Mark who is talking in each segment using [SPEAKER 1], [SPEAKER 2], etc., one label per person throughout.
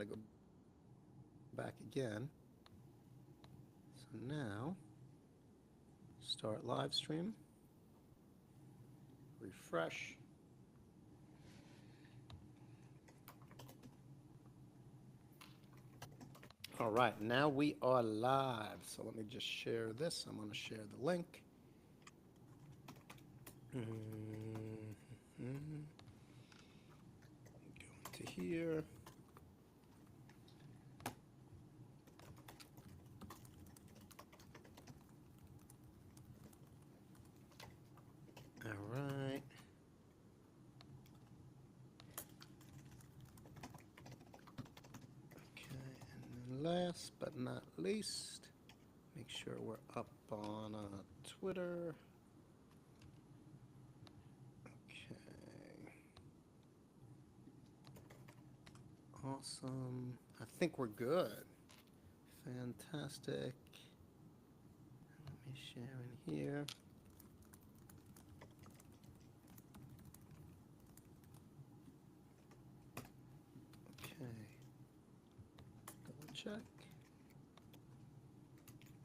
[SPEAKER 1] to go back again. So now, start live stream, refresh. All right, now we are live. So let me just share this. I'm going to share the link. Mm-hmm. Go into here. All right. Okay, and then last but not least, make sure we're up on Twitter. Okay. Awesome. I think we're good. Fantastic. Let me share in here. Okay. Double check.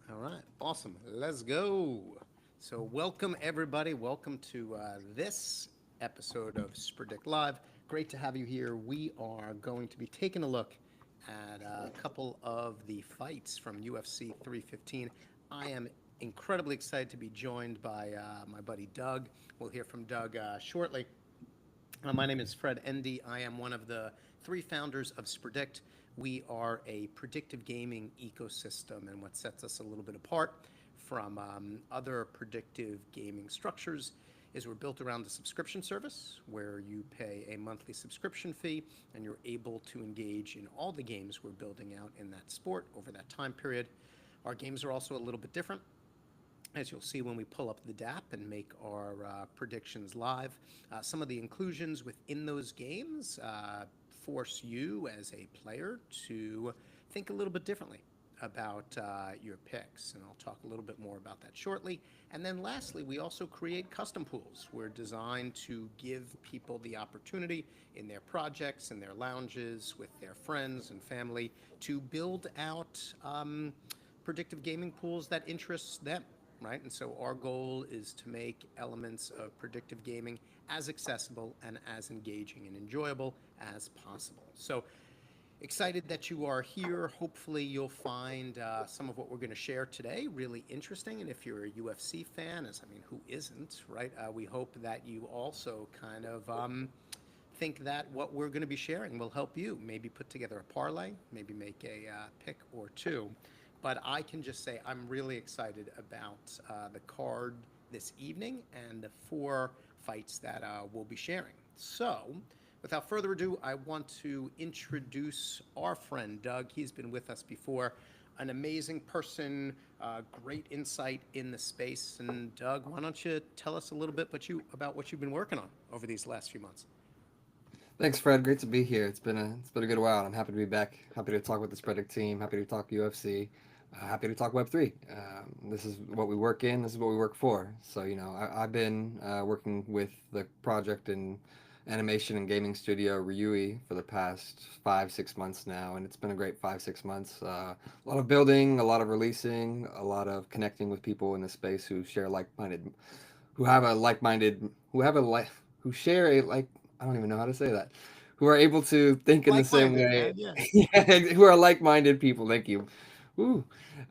[SPEAKER 1] All right. Awesome. Let's go. So, welcome everybody. Welcome to this episode of Spredict Live. Great to have you here. We are going to be taking a look at a couple of the fights from UFC 315. I am incredibly excited to be joined by my buddy Doug. We'll hear from Doug shortly. My name is Fred Endy. I am one of the three founders of Spredict. We are a predictive gaming ecosystem, and what sets us a little bit apart from other predictive gaming structures is we're built around a subscription service where you pay a monthly subscription fee and you're able to engage in all the games we're building out in that sport over that time period. Our games are also a little bit different, as you'll see when we pull up the DApp and make our predictions live. Some of the inclusions within those games force you as a player to think a little bit differently about your picks, and I'll talk a little bit more about that shortly. And then lastly, we also create custom pools. We're designed to give people the opportunity in their projects, in their lounges, with their friends and family, to build out predictive gaming pools that interests them, right? And so our goal is to make elements of predictive gaming as accessible and as engaging and enjoyable as possible. So excited that you are here. Hopefully you'll find some of what we're going to share today really interesting. And if you're a UFC fan, as I mean, who isn't, right? We hope that you also kind of think that what we're going to be sharing will help you maybe put together a parlay, maybe make a pick or two. But I can just say I'm really excited about the card this evening and the four fights that we'll be sharing. So, without further ado, I want to introduce our friend Doug. He's been with us before, an amazing person, great insight in the space. And Doug, why don't you tell us a little bit about what you've been working on over these last few months?
[SPEAKER 2] Thanks, Fred. Great to be here. It's been a good while. I'm happy to be back. Happy to talk with the Spredict team. Happy to talk UFC. Happy to talk Web3. This is what we work in. This is what we work for. So I've been working with the project and animation and gaming studio Ryui for the past 5-6 months now, and it's been a great 5-6 months. A lot of building, a lot of releasing, a lot of connecting with people in the space who share like-minded, who have a like-minded, who have a like, who share a like. I don't even know how to say that. Who are able to think in the same
[SPEAKER 1] Like-minded,
[SPEAKER 2] way.
[SPEAKER 1] man. Yeah.
[SPEAKER 2] Yeah, who are like-minded people. Thank you. Ooh,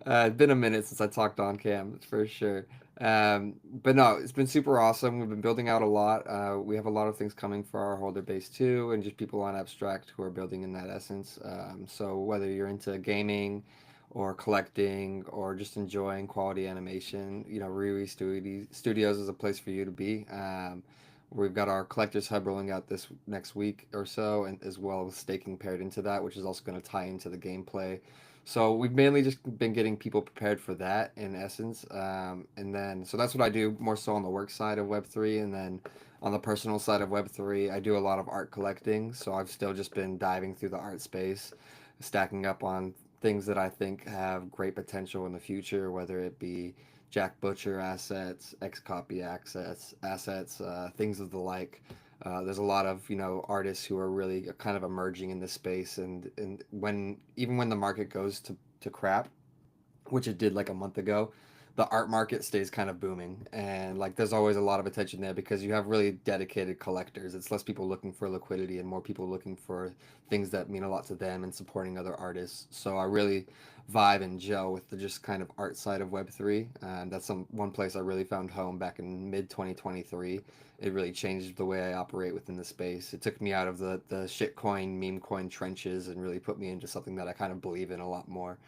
[SPEAKER 2] it's been a minute since I talked on cam, for sure. But no, it's been super awesome. We've been building out a lot. We have a lot of things coming for our holder base too, and just people on Abstract who are building in that essence. So whether you're into gaming or collecting or just enjoying quality animation, Riri Studios is a place for you to be. We've got our collectors hub rolling out this next week or so, and as well as staking paired into that, which is also going to tie into the gameplay. So we've mainly just been getting people prepared for that in essence, and then so that's what I do more so on the work side of Web3, and then on the personal side of Web3, I do a lot of art collecting. So I've still just been diving through the art space, stacking up on things that I think have great potential in the future, whether it be Jack Butcher assets, X Copy assets, things of the like. There's a lot of artists who are really kind of emerging in this space, and when even when the market goes to crap, which it did like a month ago, the art market stays kind of booming. And like there's always a lot of attention there because you have really dedicated collectors. It's less people looking for liquidity and more people looking for things that mean a lot to them and supporting other artists. So I really vibe and gel with the just kind of art side of Web3. And that's one place I really found home back in mid 2023. It really changed the way I operate within the space. It took me out of the shitcoin, meme coin trenches and really put me into something that I kind of believe in a lot more.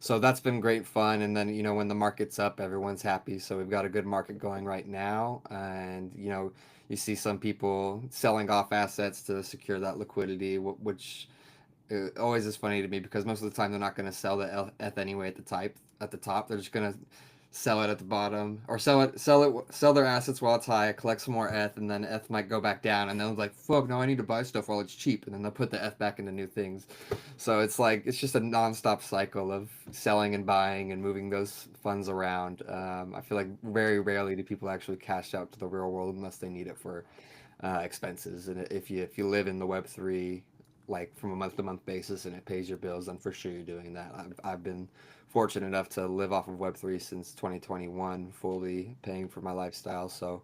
[SPEAKER 2] So that's been great fun. And then, when the market's up, everyone's happy. So we've got a good market going right now. And, you see some people selling off assets to secure that liquidity, which always is funny to me because most of the time they're not going to sell the ETH anyway at the top. They're just going to sell it at the bottom or sell their assets while it's high, collect some more ETH, and then ETH might go back down, and then it's like, fuck, no, I need to buy stuff while it's cheap, and then they'll put the ETH back into new things. So it's like it's just a nonstop cycle of selling and buying and moving those funds around. I feel like very rarely do people actually cash out to the real world unless they need it for expenses. And if you live in the Web3 like from a month to month basis and it pays your bills, then for sure you're doing that. I've been fortunate enough to live off of Web3 since 2021, fully paying for my lifestyle. So,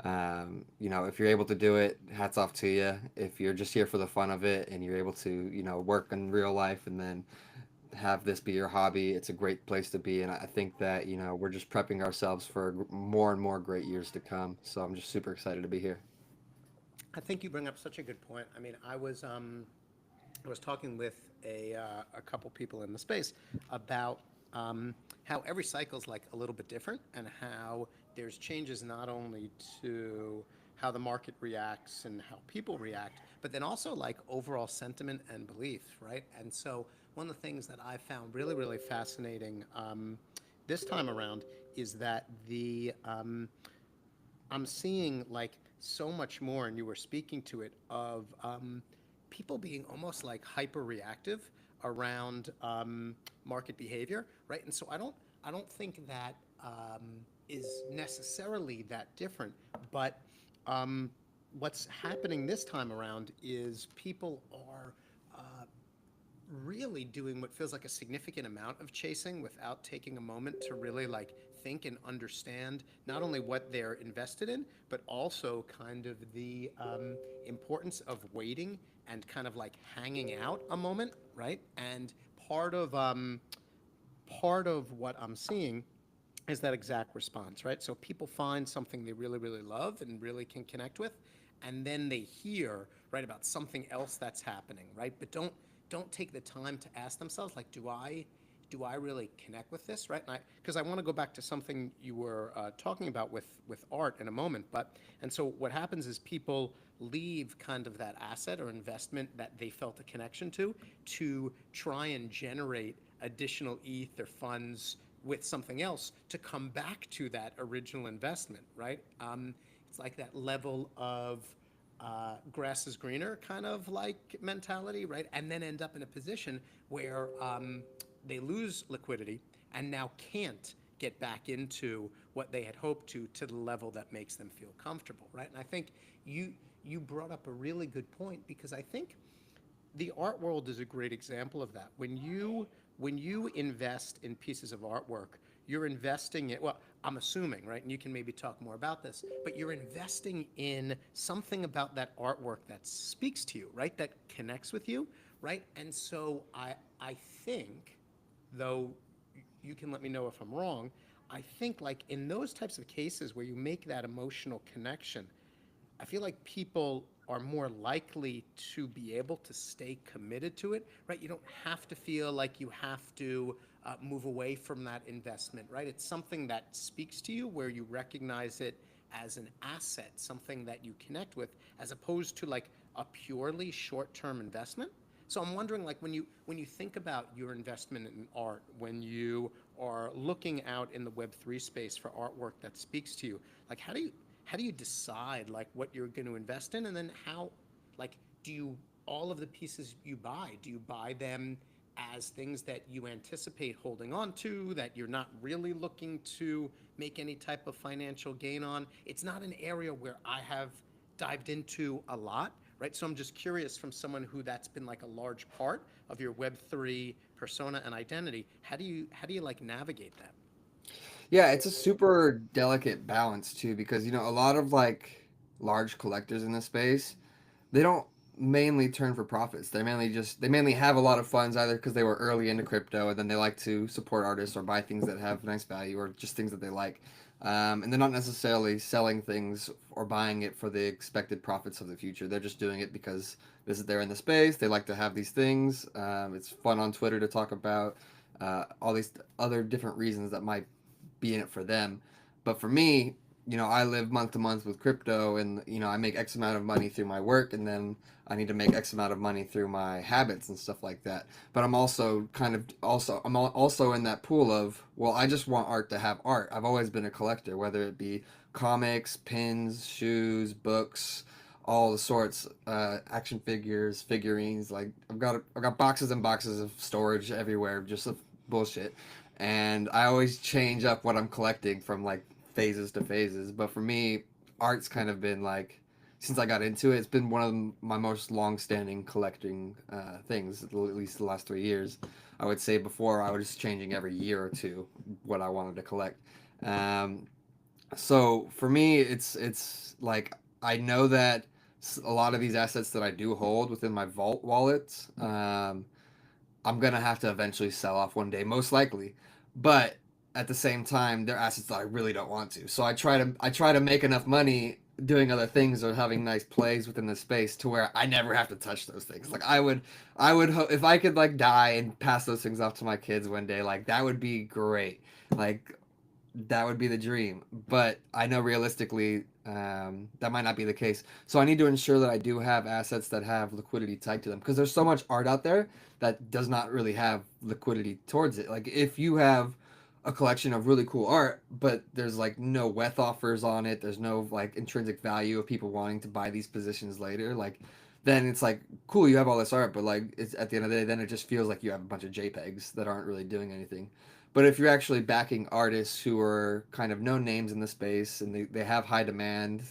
[SPEAKER 2] if you're able to do it, hats off to you. If you're just here for the fun of it and you're able to, work in real life and then have this be your hobby, it's a great place to be. And I think that, we're just prepping ourselves for more and more great years to come. So I'm just super excited to be here.
[SPEAKER 1] I think you bring up such a good point. I mean, I was talking with a couple people in the space about how every cycle is like a little bit different, and how there's changes not only to how the market reacts and how people react, but then also like overall sentiment and belief, right? And so one of the things that I found really, really fascinating this time around is that I'm seeing like so much more, and you were speaking to it, of people being almost like hyper reactive around market behavior, right? And so I don't think that is necessarily that different, but what's happening this time around is people are really doing what feels like a significant amount of chasing without taking a moment to really like think and understand not only what they're invested in, but also kind of the importance of waiting and kind of like hanging out a moment, right? And part of um, part of what I'm seeing is that exact response, right? So people find something they really, really love and really can connect with, and then they hear, right, about something else that's happening, right? But don't take the time to ask themselves, like, do I really connect with this, right? Because I want to go back to something you were talking about with art in a moment, and so what happens is people leave kind of that asset or investment that they felt a connection to try and generate additional ETH or funds with something else to come back to that original investment, right? It's like that level of grass is greener kind of like mentality, right? And then end up in a position where they lose liquidity and now can't get back into what they had hoped to the level that makes them feel comfortable, right? And I think you brought up a really good point, because I think the art world is a great example of that. When you invest in pieces of artwork, you're investing it. Well, I'm assuming, right? And you can maybe talk more about this, but you're investing in something about that artwork that speaks to you, right? That connects with you, right? And so I think, though you can let me know if I'm wrong, I think like in those types of cases where you make that emotional connection, I feel like people are more likely to be able to stay committed to it, right? You don't have to feel like you have to move away from that investment, right? It's something that speaks to you where you recognize it as an asset, something that you connect with, as opposed to like a purely short-term investment. So I'm wondering, like, when you think about your investment in art, when you are looking out in the Web3 space for artwork that speaks to you, like, how do you decide like what you're going to invest in, and then how, like, do you all of the pieces you buy, do you buy them as things that you anticipate holding on to, that you're not really looking to make any type of financial gain on? It's not an area where I have dived into a lot, right? So I'm just curious from someone who that's been like a large part of your Web3 persona and identity. How do you like navigate that?
[SPEAKER 2] Yeah, it's a super delicate balance too, because a lot of like large collectors in this space, they don't mainly turn for profits. They mainly have a lot of funds either because they were early into crypto and then they like to support artists or buy things that have nice value or just things that they like. And they're not necessarily selling things or buying it for the expected profits of the future. They're just doing it because they're in the space. They like to have these things. It's fun on Twitter to talk about all these other different reasons that might be in it for them. But for me, I live month to month with crypto, and I make X amount of money through my work, and then I need to make X amount of money through my habits and stuff like that. But I'm also in that pool of, well, I just want art to have art. I've always been a collector, whether it be comics, pins, shoes, books, all the sorts, action figures, figurines. Like I've got boxes and boxes of storage everywhere, just of bullshit, and I always change up what I'm collecting from like phases to phases. But for me, art's kind of been like, since I got into it, it's been one of my most long-standing collecting things, at least the last 3 years. I would say before I was just changing every year or two what I wanted to collect. Um, so for me, it's like I know that a lot of these assets that I do hold within my vault wallets, I'm gonna have to eventually sell off one day, most likely. But at the same time, they're assets that I really don't want to. So I try to make enough money doing other things or having nice plays within the space to where I never have to touch those things. Like if I could like die and pass those things off to my kids one day, like that would be great. Like that would be the dream. But I know realistically that might not be the case. So I need to ensure that I do have assets that have liquidity tied to them because there's so much art out there that does not really have liquidity towards it. Like if you have a collection of really cool art, but there's like no WETH offers on it, there's no like intrinsic value of people wanting to buy these positions later, like then it's like cool, you have all this art, but like it's at the end of the day, then it just feels like you have a bunch of JPEGs that aren't really doing anything. But if you're actually backing artists who are kind of known names in the space and they have high demand,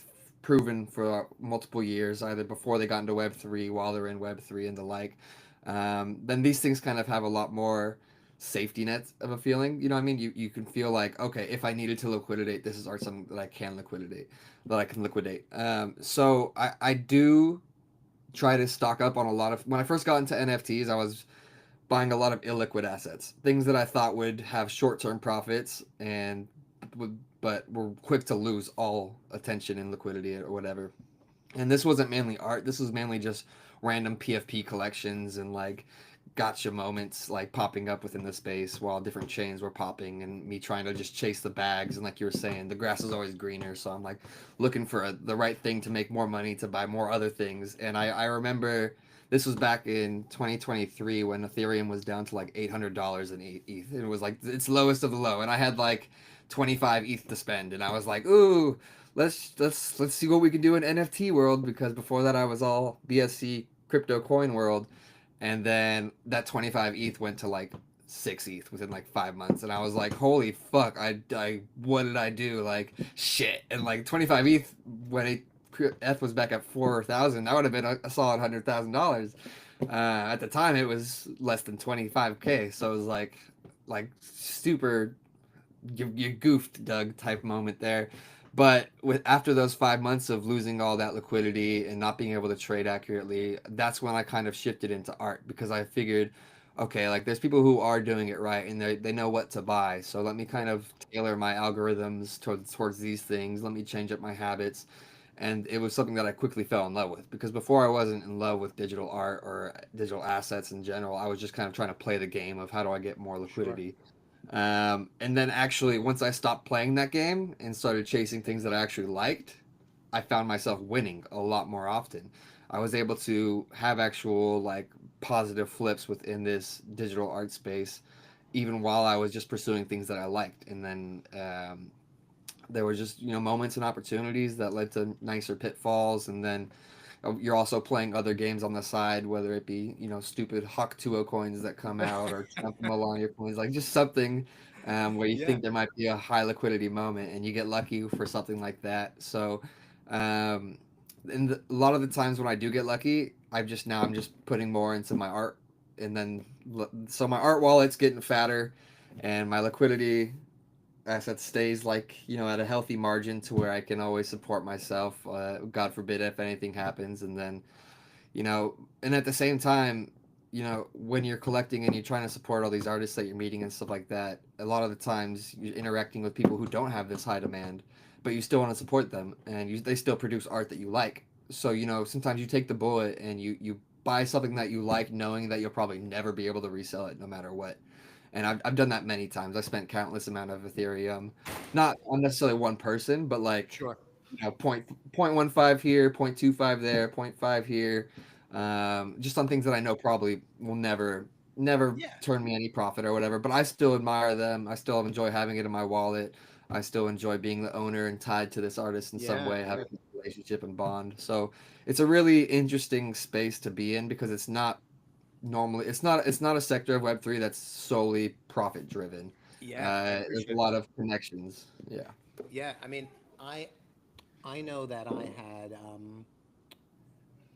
[SPEAKER 2] proven for multiple years, either before they got into Web3, while they're in Web3, and the like, then these things kind of have a lot more safety nets of a feeling. You know what I mean? You can feel like, okay, if I needed to liquidate, this is art something that I can liquidate, that I can liquidate. So I do try to stock up on a lot of. When I first got into NFTs, I was buying a lot of illiquid assets, things that I thought would have short-term profits and would, but were quick to lose all attention and liquidity or whatever. And this wasn't mainly art. This was mainly just random PFP collections and like gotcha moments like popping up within the space while different chains were popping and me trying to just chase the bags. And like you were saying, the grass is always greener. So I'm like looking for the right thing to make more money to buy more other things. And I remember this was back in 2023 when Ethereum was down to like $800 in ETH. It was like its lowest of the low. And I had like 25 ETH to spend. And I was like, ooh, let's see what we can do in NFT world, because before that I was all BSC crypto coin world, and then that 25 ETH went to like 6 ETH within like 5 months, and I was like, holy fuck, I what did I do? Like shit, and like 25 ETH when ETH was back at 4,000, that would have been a solid $100,000. At the time, it was less than 25K, so it was like super you goofed, Doug, type moment there. But with after those 5 months of losing all that liquidity and not being able to trade accurately, that's when I kind of shifted into art, because I figured, okay, like there's people who are doing it right and they know what to buy. So let me kind of tailor my algorithms towards these things. Let me change up my habits. And it was something that I quickly fell in love with, because before I wasn't in love with digital art or digital assets in general. I was just kind of trying to play the game of how do I get more
[SPEAKER 1] Sure.
[SPEAKER 2] liquidity. And then actually, once I stopped playing that game and started chasing things that I actually liked, I found myself winning a lot more often. I was able to have actual like positive flips within this digital art space, even while I was just pursuing things that I liked. And then there were just moments and opportunities that led to nicer pitfalls, and then you're also playing other games on the side, whether it be stupid Hawk 2.0 coins that come out or Trump Melania coins, like just something where you
[SPEAKER 1] Yeah.
[SPEAKER 2] think there might be a high liquidity moment, and you get lucky for something like that. So um, A lot of the times when I do get lucky, I'm just putting more into my art, and then so my art wallet's getting fatter, and my liquidity asset stays like at a healthy margin to where I can always support myself. God forbid if anything happens, and then and at the same time, when you're collecting and you're trying to support all these artists that you're meeting and stuff like that, a lot of the times you're interacting with people who don't have this high demand, but you still want to support them, and they still produce art that you like. So sometimes you take the bullet and you buy something that you like, knowing that you'll probably never be able to resell it no matter what. And I've done that many times. I spent countless amount of Ethereum, not on necessarily one person, but like
[SPEAKER 1] Sure.
[SPEAKER 2] point 0.15 here, 0.25 there, point 0.5 here, just on things that I know probably will never
[SPEAKER 1] Yeah.
[SPEAKER 2] turn me any profit or whatever. But I still admire them. I still enjoy having it in my wallet. I still enjoy being the owner and tied to this artist in some
[SPEAKER 1] Yeah.
[SPEAKER 2] way,
[SPEAKER 1] Yeah.
[SPEAKER 2] having a relationship and bond. So it's a really interesting space to be in because it's not a sector of Web3 that's solely profit driven.
[SPEAKER 1] Yeah. I
[SPEAKER 2] There's a
[SPEAKER 1] appreciate
[SPEAKER 2] lot
[SPEAKER 1] that.
[SPEAKER 2] of connections. Yeah.
[SPEAKER 1] Yeah. I mean, I I know that I had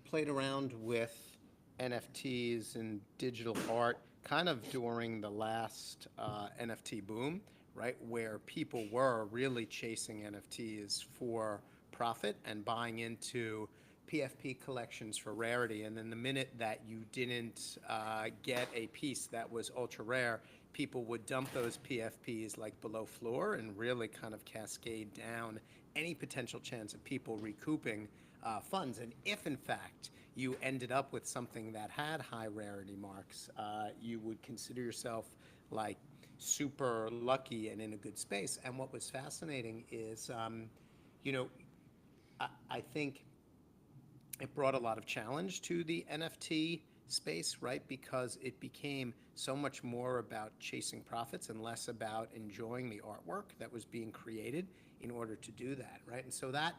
[SPEAKER 1] played around with NFTs and digital art kind of during the last NFT boom, right? Where people were really chasing NFTs for profit and buying into PFP collections for rarity. And then the minute that you didn't get a piece that was ultra rare, people would dump those PFPs like below floor and really kind of cascade down any potential chance of people recouping funds. And if, in fact, you ended up with something that had high rarity marks, you would consider yourself like super lucky and in a good space. And what was fascinating is, you know, I think it brought a lot of challenge to the NFT space, right? Because it became so much more about chasing profits and less about enjoying the artwork that was being created in order to do that, right? And so that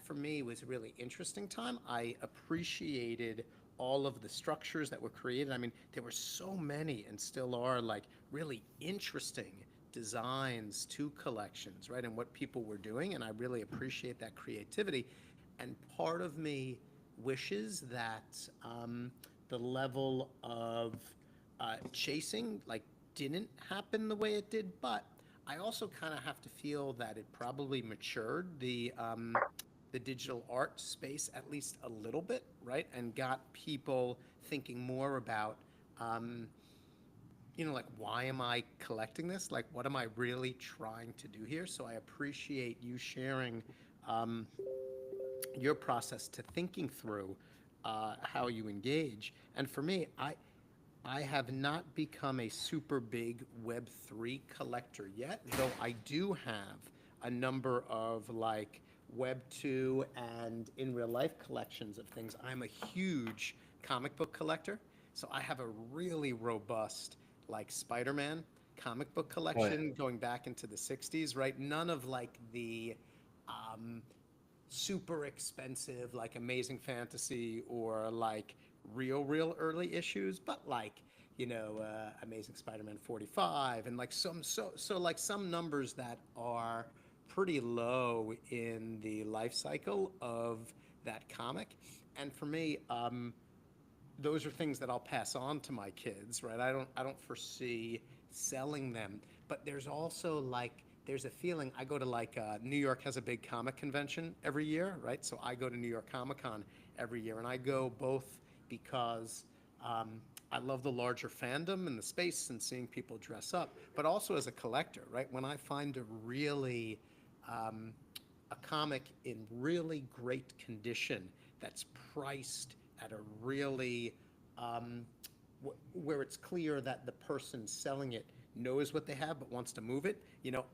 [SPEAKER 1] for me was a really interesting time. I appreciated all of the structures that were created. I mean, there were so many and still are like really interesting designs to collections, right? And what people were doing. And I really appreciate that creativity. And part of me wishes that the level of chasing like didn't happen the way it did, but I also kind of have to feel that it probably matured the digital art space at least a little bit, right? And got people thinking more about, um, like, why am I collecting this? Like, what am I really trying to do here? So I appreciate you sharing um, your process to thinking through how you engage. And for me, I have not become a super big Web3 collector yet, though I do have a number of like Web2 and in real life collections of things. I'm a huge comic book collector, so I have a really robust like Spider-Man comic book
[SPEAKER 2] Oh yeah.
[SPEAKER 1] collection going back into the 60s, right? None of like the um, super expensive like Amazing Fantasy or like real early issues, but like Amazing Spider-Man 45 and like so like some numbers that are pretty low in the life cycle of that comic. And for me, those are things that I'll pass on to my kids, right? I don't foresee selling them, but there's also like there's a feeling. I go to like New York has a big comic convention every year, right? So I go to New York Comic Con every year, and I go both because I love the larger fandom and the space and seeing people dress up, but also as a collector, right? When I find um, a comic in really great condition that's priced at a really um, where it's clear that the person selling it knows what they have but wants to move it.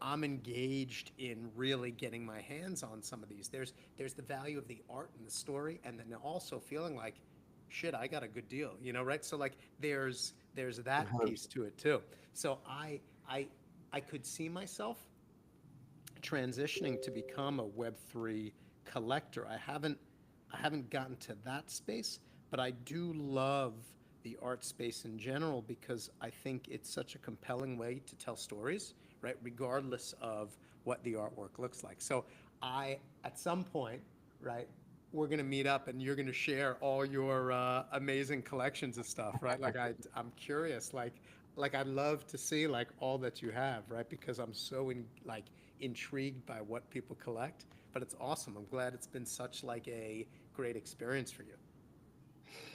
[SPEAKER 1] I'm engaged in really getting my hands on some of these. There's the value of the art and the story, and then also feeling like shit, I got a good deal, right? So like there's that piece to it too. So I could see myself transitioning to become a Web3 collector. I haven't gotten to that space, but I do love the art space in general because I think it's such a compelling way to tell stories, right? Regardless of what the artwork looks like. So at some point, right? we're gonna meet up and you're gonna share all your amazing collections of stuff, right? Like I'm curious, like I'd love to see like all that you have, right? Because I'm so intrigued by what people collect. But it's awesome. I'm glad it's been such like a great experience for you.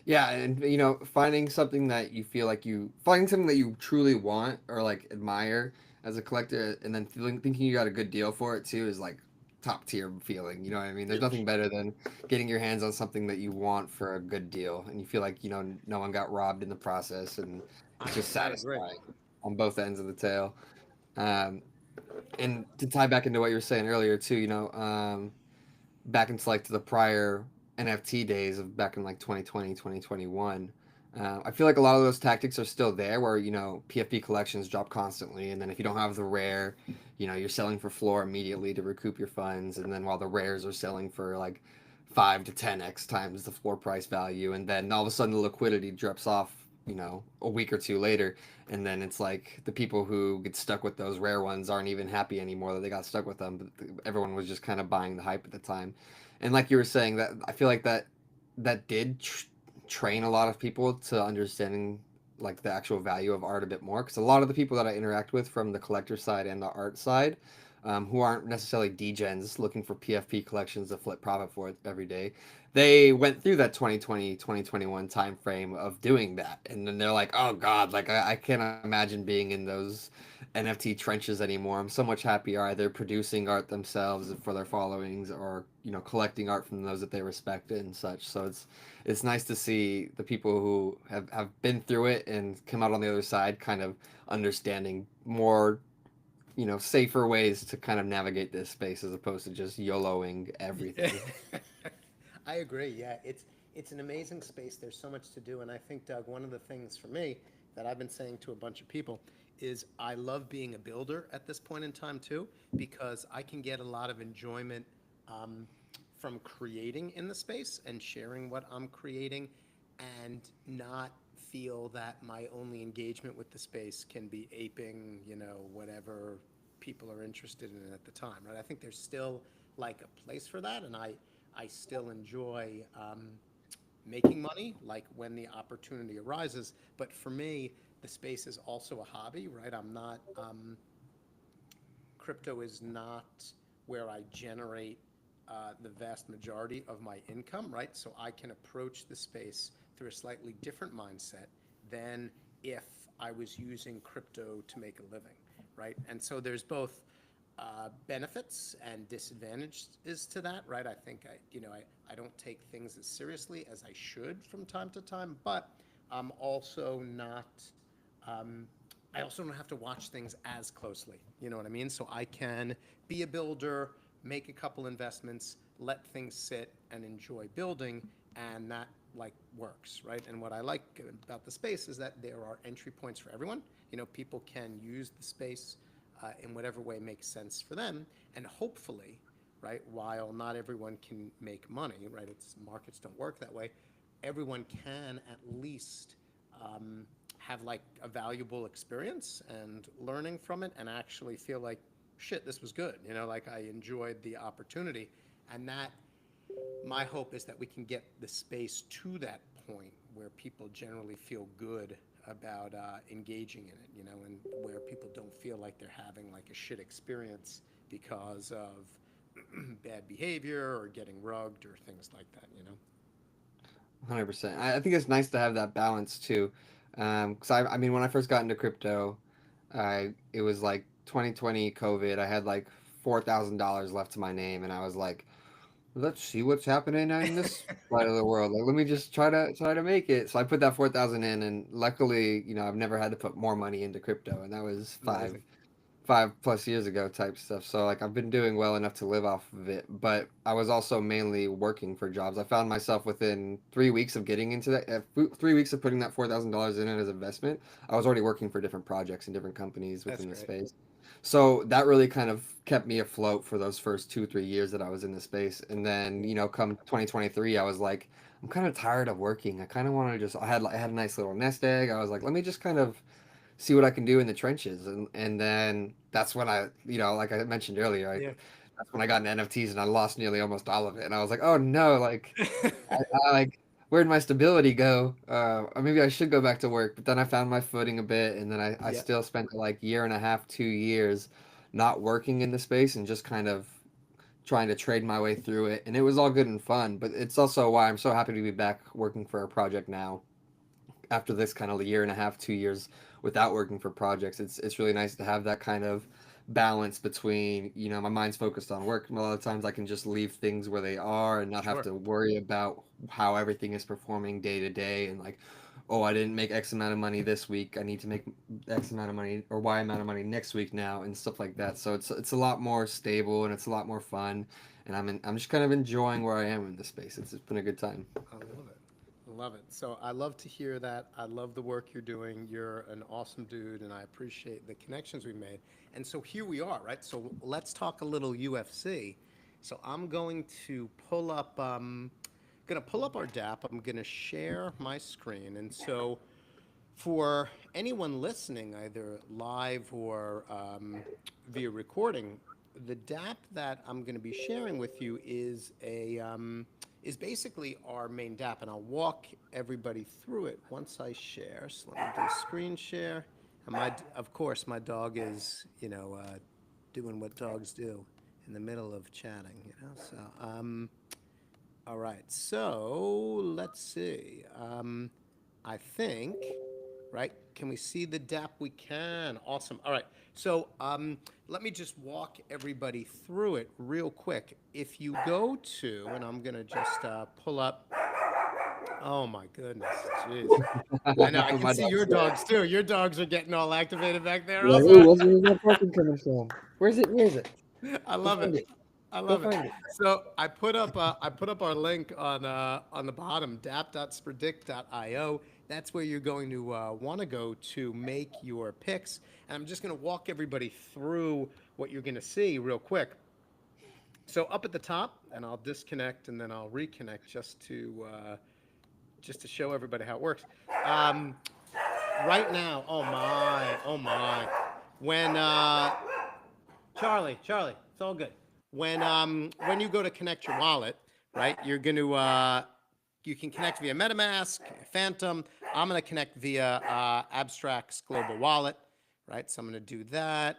[SPEAKER 2] Yeah, and finding something that you feel like finding something that you truly want or like admire as a collector, and then thinking you got a good deal for it too is like top tier feeling. You know what I mean? There's nothing better than getting your hands on something that you want for a good deal, and you feel like no one got robbed in the process, and it's just
[SPEAKER 1] I agree.
[SPEAKER 2] satisfying on both ends of the tail. Um, and to tie back into what you were saying earlier too, back into like to the prior NFT days of back in like 2020, 2021. I feel like a lot of those tactics are still there where, PFP collections drop constantly. And then if you don't have the rare, you're selling for floor immediately to recoup your funds. And then while the rares are selling for like 5 to 10x times the floor price value. And then all of a sudden the liquidity drops off, a week or two later. And then it's like the people who get stuck with those rare ones aren't even happy anymore that they got stuck with them. But everyone was just kind of buying the hype at the time. And like you were saying, that I feel like that did train a lot of people to understanding like the actual value of art a bit more, because a lot of the people that I interact with from the collector side and the art side, who aren't necessarily degens looking for PFP collections to flip profit for it every day, they went through that 2020 2021 time frame of doing that, and then they're like, oh god, like I can't imagine being in those NFT trenches anymore. I'm so much happier either producing art themselves for their followings, or collecting art from those that they respect and such. So it's nice to see the people who have been through it and come out on the other side kind of understanding more, safer ways to kind of navigate this space as opposed to just YOLOing
[SPEAKER 1] Yeah.
[SPEAKER 2] everything.
[SPEAKER 1] I agree. Yeah, it's an amazing space. There's so much to do, and I think, Doug, one of the things for me that I've been saying to a bunch of people is I love being a builder at this point in time too, because I can get a lot of enjoyment um, from creating in the space and sharing what I'm creating, and not feel that my only engagement with the space can be aping, whatever people are interested in at the time, right? I think there's still like a place for that, and I still enjoy making money, like when the opportunity arises. But for me, the space is also a hobby, right? I'm not crypto is not where I generate the vast majority of my income, right? So I can approach the space through a slightly different mindset than if I was using crypto to make a living, right? And so there's both benefits and disadvantages to that, right? I think I don't take things as seriously as I should from time to time, but I'm also not um, I also don't have to watch things as closely. You know what I mean? So I can be a builder, make a couple investments, let things sit and enjoy building, and that like works, right? And what I like about the space is that there are entry points for everyone. People can use the space in whatever way makes sense for them, and hopefully, right, while not everyone can make money, right, it's markets don't work that way, everyone can at least um, have like a valuable experience and learning from it, and actually feel like, shit, this was good, like I enjoyed the opportunity. And that, my hope is that we can get the space to that point where people generally feel good about engaging in it, and where people don't feel like they're having like a shit experience because of bad behavior or getting rugged or things like that.
[SPEAKER 2] 100%. I think it's nice to have that balance too. Because I mean, when I first got into crypto, it was like 2020 COVID. I had like $4,000 left to my name, and I was like, let's see what's happening in this side of the world. Like, let me just try to make it. So I put that 4,000 in, and luckily, I've never had to put more money into crypto, and that was
[SPEAKER 1] Amazing.
[SPEAKER 2] 5+ years ago type stuff. So like I've been doing well enough to live off of it, but I was also mainly working for jobs. I found myself within 3 weeks of getting into that, 3 weeks of putting that $4,000 in it as investment. I was already working for different projects and different companies
[SPEAKER 1] That's
[SPEAKER 2] within the
[SPEAKER 1] great.
[SPEAKER 2] space. So that really kind of kept me afloat for those first 2 3 years that I was in the space. And then
[SPEAKER 1] Yeah.
[SPEAKER 2] come 2023, I was like, I'm kind of tired of working. I kind of want to just. I had a nice little nest egg. I was like, let me just kind of see what I can do in the trenches. And then that's when I, like I mentioned earlier,
[SPEAKER 1] Yeah.
[SPEAKER 2] that's when I got into NFTs and I lost nearly almost all of it. And I was like, oh no, like I like where'd my stability go? Or maybe I should go back to work. But then I found my footing a bit, and then I
[SPEAKER 1] Yeah,
[SPEAKER 2] still spent like year and a half, 2 years not working in the space and just kind of trying to trade my way through it. And it was all good and fun, but it's also why I'm so happy to be back working for a project now after this kind of year and a half, 2 years without working for projects. It's really nice to have that kind of balance between, my mind's focused on work. A lot of times I can just leave things where they are and not have
[SPEAKER 1] sure.
[SPEAKER 2] to worry about how everything is performing day to day and like, oh, I didn't make X amount of money this week. I need to make X amount of money or Y amount of money next week now and stuff like that. So it's a lot more stable and it's a lot more fun. And I'm just kind of enjoying where I am in this space. It's been a good time.
[SPEAKER 1] I love it. I love it. So I love to hear that. I love the work you're doing. You're an awesome dude, and I appreciate the connections we made. And so here we are, right? So let's talk a little UFC. So I'm going to pull up our DApp. I'm gonna share my screen, and so for anyone listening, either live or via recording, the DApp that I'm going to be sharing with you is basically our main DApp, and I'll walk everybody through it once I share. So let me do screen share, and of course, my dog is doing what dogs do in the middle of chatting. So all right, so let's see. I think, right? Can we see the DAP? We can. Awesome. All right. So let me just walk everybody through it real quick. If you go to, and I'm going to just pull up. Oh my goodness. Jeez. I know. I can
[SPEAKER 2] My
[SPEAKER 1] see your
[SPEAKER 2] dog's there.
[SPEAKER 1] dogs too. Your dogs are getting all activated back there
[SPEAKER 2] You're like, oh,
[SPEAKER 1] also.
[SPEAKER 2] where's that parking coming from? Where's it? Where is it?
[SPEAKER 1] I
[SPEAKER 2] Go
[SPEAKER 1] love it.
[SPEAKER 2] find it.
[SPEAKER 1] I
[SPEAKER 2] Go
[SPEAKER 1] love it.
[SPEAKER 2] find it.
[SPEAKER 1] So I put up our link on the bottom, dap.spredict.io. That's where you're going to want to go to make your picks. And I'm just going to walk everybody through what you're going to see real quick. So up at the top, and I'll disconnect and then I'll reconnect just to show everybody how it works. Um, right now, oh my, when Charlie, it's all good. When you go to connect your wallet, right? You can connect via MetaMask, Phantom. I'm gonna connect via Abstract's global wallet, right? So I'm gonna do that.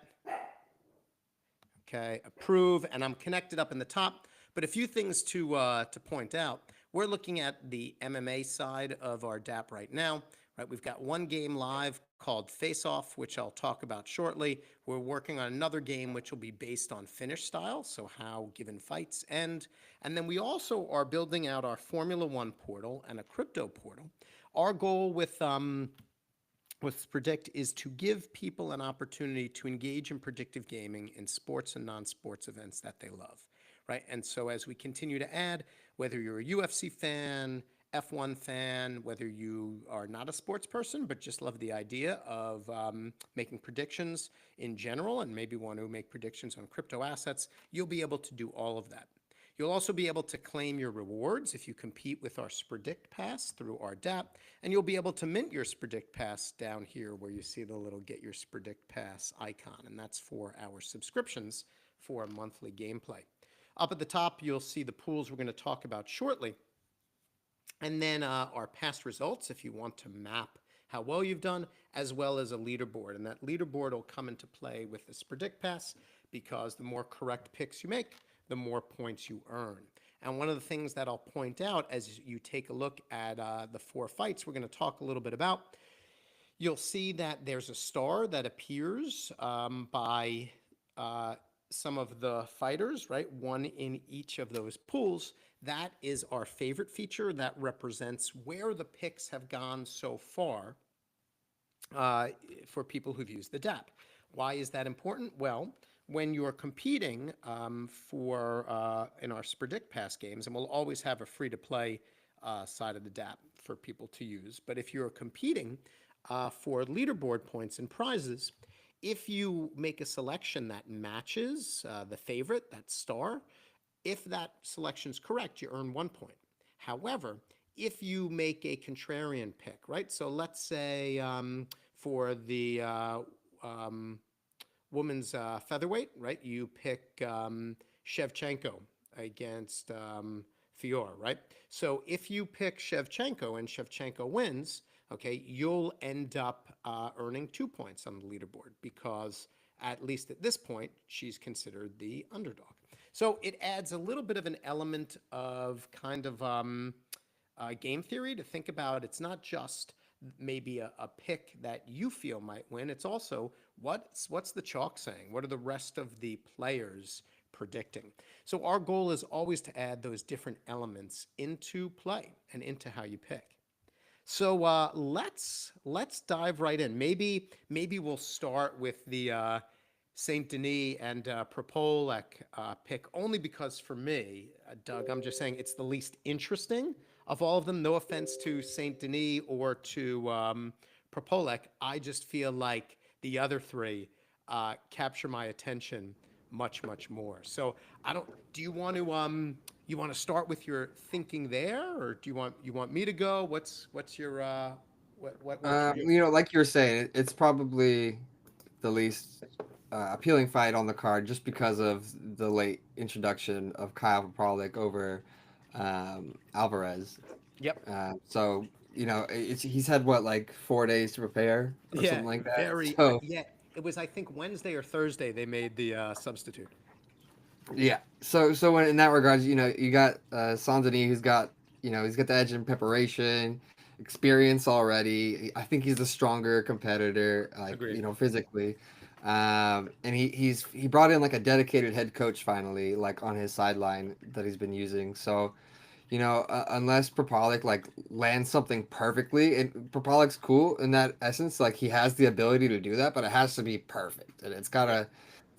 [SPEAKER 1] Okay, approve, and I'm connected up in the top. But a few things to point out. We're looking at the MMA side of our DApp right now. Right, we've got one game live called Face Off, which I'll talk about shortly. We're working on another game which will be based on finish style, so how given fights end. And then we also are building out our Formula One portal and a crypto portal. Our goal with Predict is to give people an opportunity to engage in predictive gaming in sports and non-sports events that they love, right? And so as we continue to add, whether you're a UFC fan, F1 fan, whether you are not a sports person but just love the idea of making predictions in general and maybe want to make predictions on crypto assets, you'll be able to do all of that. You'll also be able to claim your rewards if you compete with our Spredict Pass through our DApp, and you'll be able to mint your Spredict Pass down here where you see the little Get Your Spredict Pass icon, and that's for our subscriptions for monthly gameplay. Up at the top, you'll see the pools we're going to talk about shortly, and then our past results if you want to map how well you've done, as well as a leaderboard. And that leaderboard will come into play with this Predict Pass because the more correct picks you make, the more points you earn. And one of the things that I'll point out as you take a look at the four fights we're going to talk a little bit about, you'll see that there's a star that appears by some of the fighters, right? One in each of those pools. That is our favorite feature that represents where the picks have gone so far uh, for people who've used the DApp. Why is that important? Well, when you're competing for in our Spredict Pass games, and we'll always have a free-to-play side of the DApp for people to use, but if you're competing for leaderboard points and prizes, if you make a selection that matches the favorite, that star, if that selection is correct, you earn 1 point. However, if you make a contrarian pick, right? So let's say for the women's featherweight, right? You pick Shevchenko against Fior, right? So if you pick Shevchenko and Shevchenko wins, okay, you'll end up earning 2 points on the leaderboard because at least at this point, she's considered the underdog. So it adds a little bit of an element of kind of game theory to think about. It's not just maybe a pick that you feel might win. It's also what's the chalk saying? What are the rest of the players predicting? So our goal is always to add those different elements into play and into how you pick. So let's dive right in. Maybe we'll start with the Saint Denis and Propolek pick only because for me, Doug, I'm just saying it's the least interesting of all of them. No offense to Saint Denis or to Propolek, I just feel like the other three capture my attention much more. So I don't. Do you want to start with your thinking there, or do you want me to go? What's your what works for you?
[SPEAKER 2] Like you were saying, it's probably the least appealing fight on the card just because of the late introduction of Kyle Popalik over Alvarez.
[SPEAKER 1] Yep.
[SPEAKER 2] So he's had what, like 4 days to prepare or
[SPEAKER 1] Yeah.
[SPEAKER 2] something like that.
[SPEAKER 1] Very.
[SPEAKER 2] So
[SPEAKER 1] Yeah. It was I think Wednesday or Thursday they made the substitute.
[SPEAKER 2] yeah, so in that regards, you got Sanzani, who's got he's got the edge in preparation, experience already. I think he's the stronger competitor, like
[SPEAKER 1] Agreed.
[SPEAKER 2] physically. And he brought in like a dedicated head coach finally, like on his sideline that he's been using. So unless Propalik like lands something perfectly, and Propalik's cool in that essence, like he has the ability to do that, but it has to be perfect, and
[SPEAKER 1] Yep.
[SPEAKER 2] it's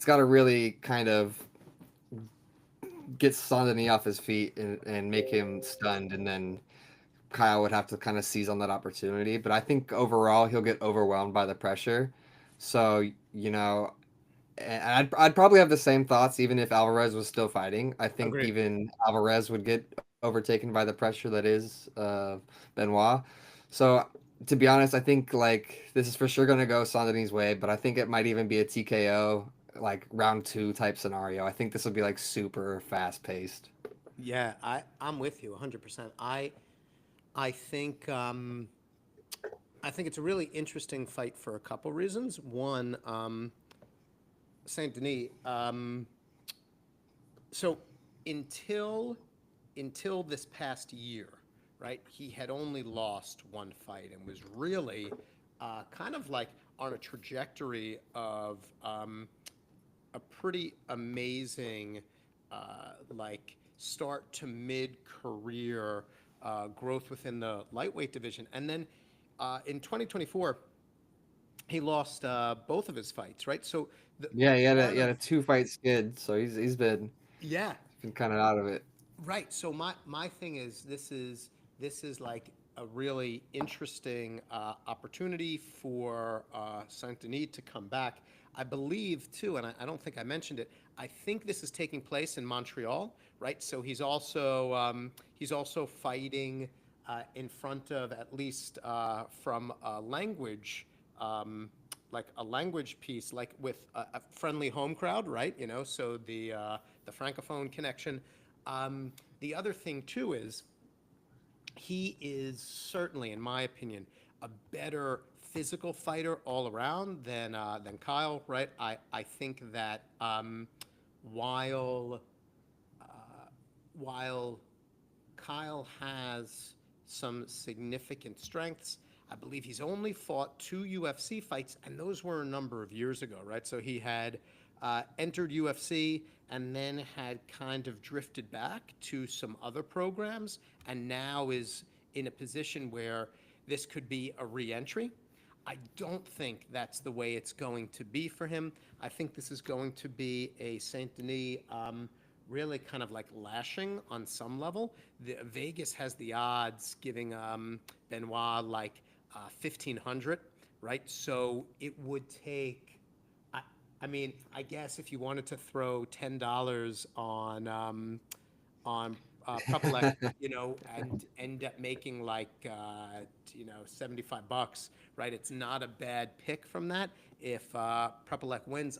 [SPEAKER 2] gotta really kind of get Sondani off his feet and make him stunned, and then Kyle would have to kind of seize on that opportunity. But I think overall he'll get overwhelmed by the pressure. So and I'd probably have the same thoughts even if Alvarez was still fighting. I think
[SPEAKER 1] Agreed.
[SPEAKER 2] even Alvarez would get overtaken by the pressure that is Benoit. So to be honest, I think like this is for sure going to go Sondani's way, but I think it might even be a TKO like round two type scenario. I think this will be like super fast paced.
[SPEAKER 1] Yeah, I'm with you 100%. I think I think it's a really interesting fight for a couple reasons. One, Saint Denis. So until until this past year, right? He had only lost one fight and was really kind of like on a trajectory of a pretty amazing like start to mid career growth within the lightweight division, and then in 2024 he lost both of his fights, right? So the
[SPEAKER 2] Yeah, he
[SPEAKER 1] part
[SPEAKER 2] had
[SPEAKER 1] of
[SPEAKER 2] a 2 fight skid, so
[SPEAKER 1] yeah,
[SPEAKER 2] he's been kind of out of it.
[SPEAKER 1] right. So my thing is this is like a really interesting opportunity for Saint Denis to come back. I believe too, and I don't think I mentioned it. I think this is taking place in Montreal, right? So he's also fighting in front of at least from a language. Like a language piece, like with a friendly home crowd, right? You know, so the francophone connection. The other thing too is he is certainly, in my opinion, a better physical fighter all around than Kyle. Right? I think that while while Kyle has some significant strengths. I believe he's only fought two UFC fights, and those were a number of years ago, right? So he had entered UFC and then had kind of drifted back to some other programs, and now is in a position where this could be a re-entry. I don't think that's the way it's going to be for him. I think this is going to be a Saint Denis really kind of like lashing on some level. Vegas has the odds giving Benoit like 1,500, right? So it would take. I, I mean, I guess if you wanted to throw $10 on Prepelec, you know, and end up making like you know $75, right? It's not a bad pick from that if Prepelec wins.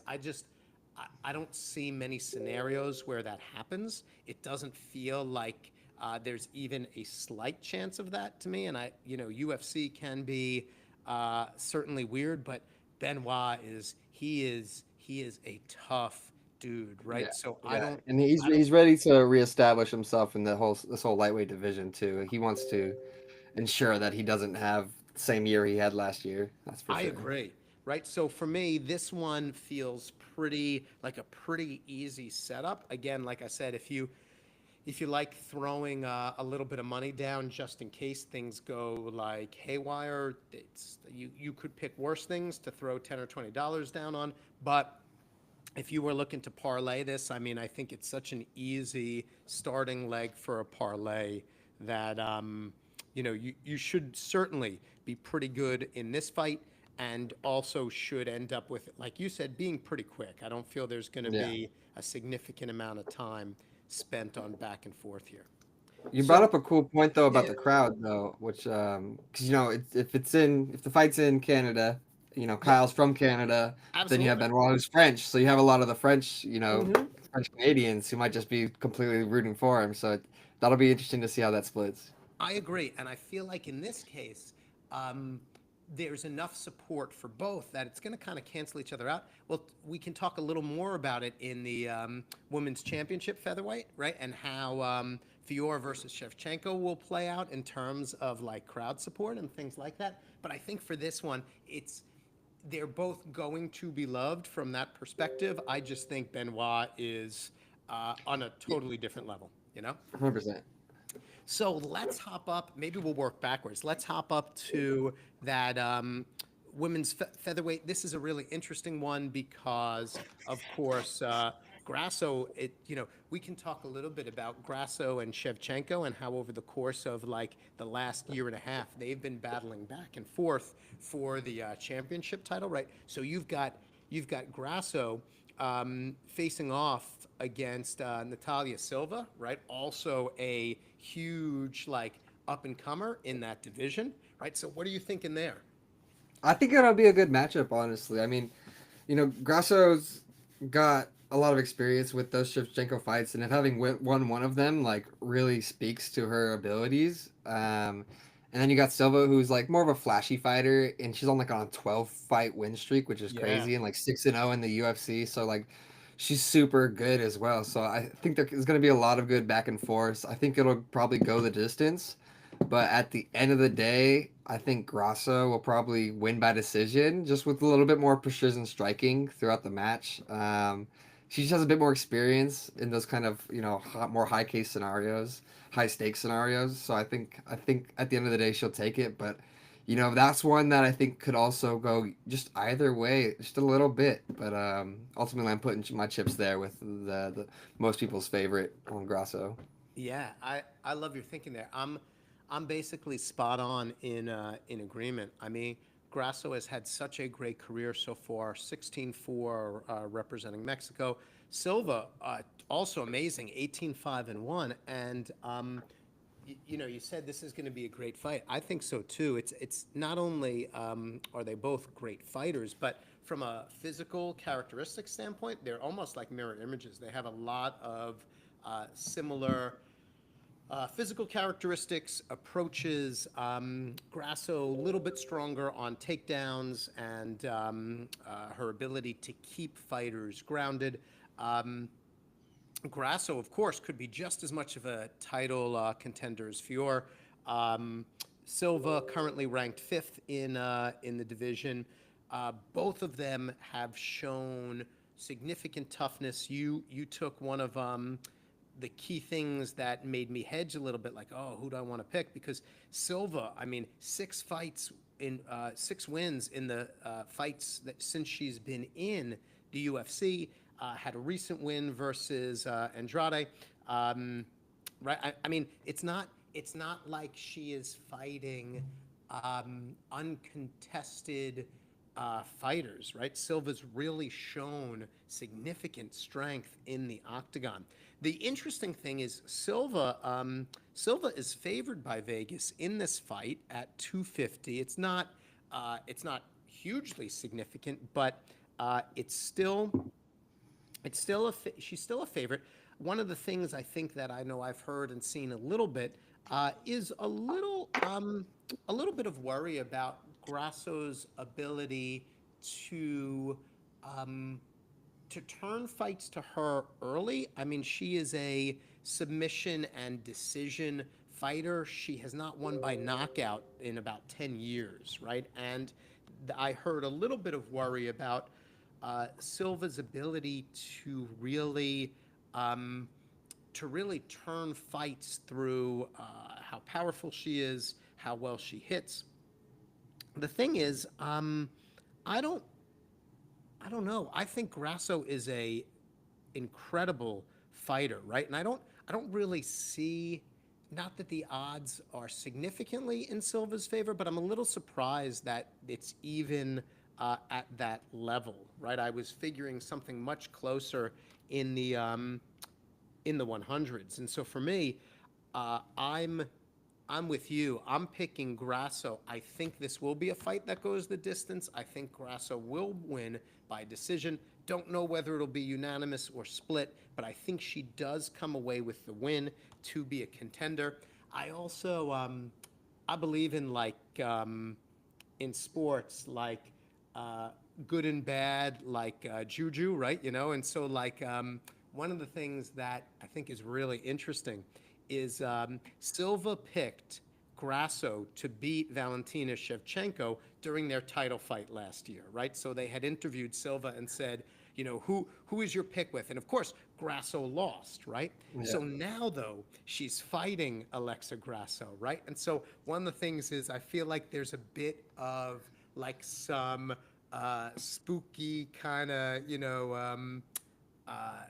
[SPEAKER 1] I don't see many scenarios where that happens. It doesn't feel like there's even a slight chance of that to me. And UFC can be certainly weird, but Benoit he is a tough dude,
[SPEAKER 2] Yeah,
[SPEAKER 1] right? So
[SPEAKER 2] yeah, and he's ready to reestablish himself in the whole this whole lightweight division too. He wants to ensure that he doesn't have the same year he had last year. That's for
[SPEAKER 1] I
[SPEAKER 2] sure.
[SPEAKER 1] agree. Right. So for me, this one feels pretty like a pretty easy setup. Again, like I said, if you like throwing a little bit of money down just in case things go like haywire, you could pick worse things to throw $10 or $20 down on. But if you were looking to parlay this, I mean, I think it's such an easy starting leg for a parlay that you should certainly be pretty good in this fight, and also should end up with, like you said, being pretty quick. I don't feel there's going to
[SPEAKER 2] Yeah.
[SPEAKER 1] be a significant amount of time spent on back and forth here.
[SPEAKER 2] You brought
[SPEAKER 1] So
[SPEAKER 2] up a cool point though about
[SPEAKER 1] yeah,
[SPEAKER 2] the crowd though, which because if the fight's in Canada,
[SPEAKER 1] yep,
[SPEAKER 2] Kyle's from Canada, but then you have
[SPEAKER 1] absolutely.
[SPEAKER 2] Benoit who's French, so you have a lot of the French,
[SPEAKER 1] Hmm.
[SPEAKER 2] French Canadians who might just be completely rooting for him. So that'll be interesting to see how that splits.
[SPEAKER 1] I agree, and I feel like in this case, um, there's enough support for both that it's going to kind of cancel each other out. Well, we can talk a little more about it in the women's championship featherweight, right? And how Fior versus Shevchenko will play out in terms of like crowd support and things like that. But I think for this one, they're both going to be loved from that perspective. I just think Benoit is on a
[SPEAKER 2] Yeah,
[SPEAKER 1] totally different level, you know?
[SPEAKER 2] 100%.
[SPEAKER 1] So let's hop up. Maybe we'll work backwards. Let's hop up to that women's featherweight. This is a really interesting one because, of course, Grasso. We can talk a little bit about Grasso and Shevchenko and how over the course of like the last year and a half they've been battling back and forth for the championship title, right? So you've got Grasso facing off against Natalia Silva, right? Also a huge like up and comer in that division, right? So what are you thinking there?
[SPEAKER 2] I think it'll be a good matchup, honestly. I mean, Grasso's got a lot of experience with those Shevchenko fights, and if having won one of them like really speaks to her abilities. And then you got Silva, who's like more of a flashy fighter, and she's on like on a 12 fight win streak, which is
[SPEAKER 1] Yeah.
[SPEAKER 2] crazy, and like 6-0 in the UFC. So like, she's super good as well. So I think there's going to be a lot of good back and forth. I think it'll probably go the distance. But at the end of the day, I think Grasso will probably win by decision, just with a little bit more precision striking throughout the match. She just has a bit more experience in those kind of more high case scenarios, high stakes scenarios. So I think at the end of the day she'll take it. But that's one that I think could also go just either way, just a little bit. But ultimately, I'm putting my chips there with the most people's favorite on Grasso.
[SPEAKER 1] Yeah, I love your thinking there. I'm basically spot on in agreement. I mean, Grasso has had such a great career so far, 16-4 representing Mexico. Silva also amazing, 18-5-1, and you said this is going to be a great fight. I think so too. It's not only are they both great fighters, but from a physical characteristic standpoint, they're almost like mirror images. They have a lot of similar physical characteristics, approaches. Grasso a little bit stronger on takedowns and her ability to keep fighters grounded. Um, Grasso, of course, could be just as much of a title contender as Fior. Um, Silva currently ranked fifth in the division. Both of them have shown significant toughness. You took one of the key things that made me hedge a little bit, like, oh, who do I want to pick? Because Silva, I mean, 6 fights in 6 wins in the fights that since she's been in the UFC. Had a recent win versus Andrade. Um, right? I mean, it's not like she is fighting uncontested fighters, right? Silva's really shown significant strength in the octagon. The interesting thing is Silva is favored by Vegas in this fight at 250. It's not hugely significant, but it's still she's still a favorite. One of the things I think that I know I've heard and seen a little bit is a little bit of worry about Grasso's ability to um, to turn fights to her early. I mean, she is a submission and decision fighter. She has not won by knockout in about 10 years, right? And I heard a little bit of worry about Silva's ability to really um, turn fights through how powerful she is, how well she hits. The thing is, I don't I don't know. I think Grasso is a incredible fighter, right? And I don't really see, not that the odds are significantly in Silva's favor, but I'm a little surprised that it's even at that level, right? I was figuring something much closer in the 100s, and so for me, uh, I'm I'm with you. I'm picking Grasso. I think this will be a fight that goes the distance. I think Grasso will win by decision. Don't know whether it'll be unanimous or split, but I think she does come away with the win to be a contender. I also I believe in in sports uh, good and bad, juju, right? You know, and so one of the things that I think is really interesting is Silva picked Grasso to beat Valentina Shevchenko during their title fight last year, right? So they had interviewed Silva and said, you know, who is your pick with? And of course, Grasso lost, right?
[SPEAKER 2] Yeah.
[SPEAKER 1] So now though, she's fighting Alexa Grasso, right? And so one of the things is I feel like there's a bit of some spooky kind of, uh,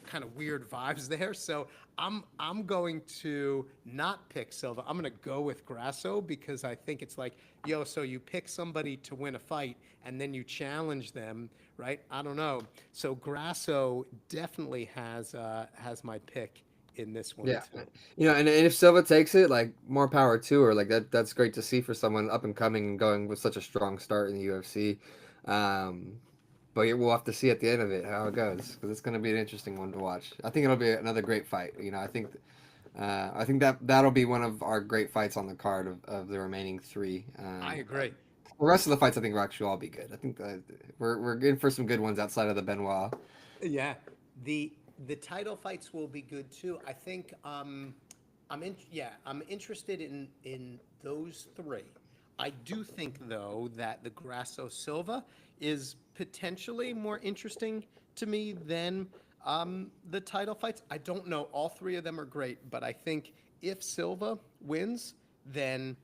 [SPEAKER 1] kind of weird vibes there. So I'm going to not pick Silva. I'm going to go with Grasso because I think it's like, yo, so you pick somebody to win a fight and then you challenge them, right? I don't know. So Grasso definitely has my pick in this one
[SPEAKER 2] Yeah,
[SPEAKER 1] too.
[SPEAKER 2] and if Silva takes it, like more power to her. Like that's great to see for someone up and coming and going with such a strong start in the UFC. Um, but we'll have to see at the end of it how it goes because it's going to be an interesting one to watch. I think it'll be another great fight. I think that'll be one of our great fights on the card of the remaining three.
[SPEAKER 1] I agree.
[SPEAKER 2] The rest of the fights I think will actually all be good. I think we're in for some good ones outside of the Benoit.
[SPEAKER 1] Yeah, the the title fights will be good too. I think I'm interested in those three. I do think though that the Grasso Silva is potentially more interesting to me than the title fights. I don't know. All three of them are great, but I think if Silva wins, then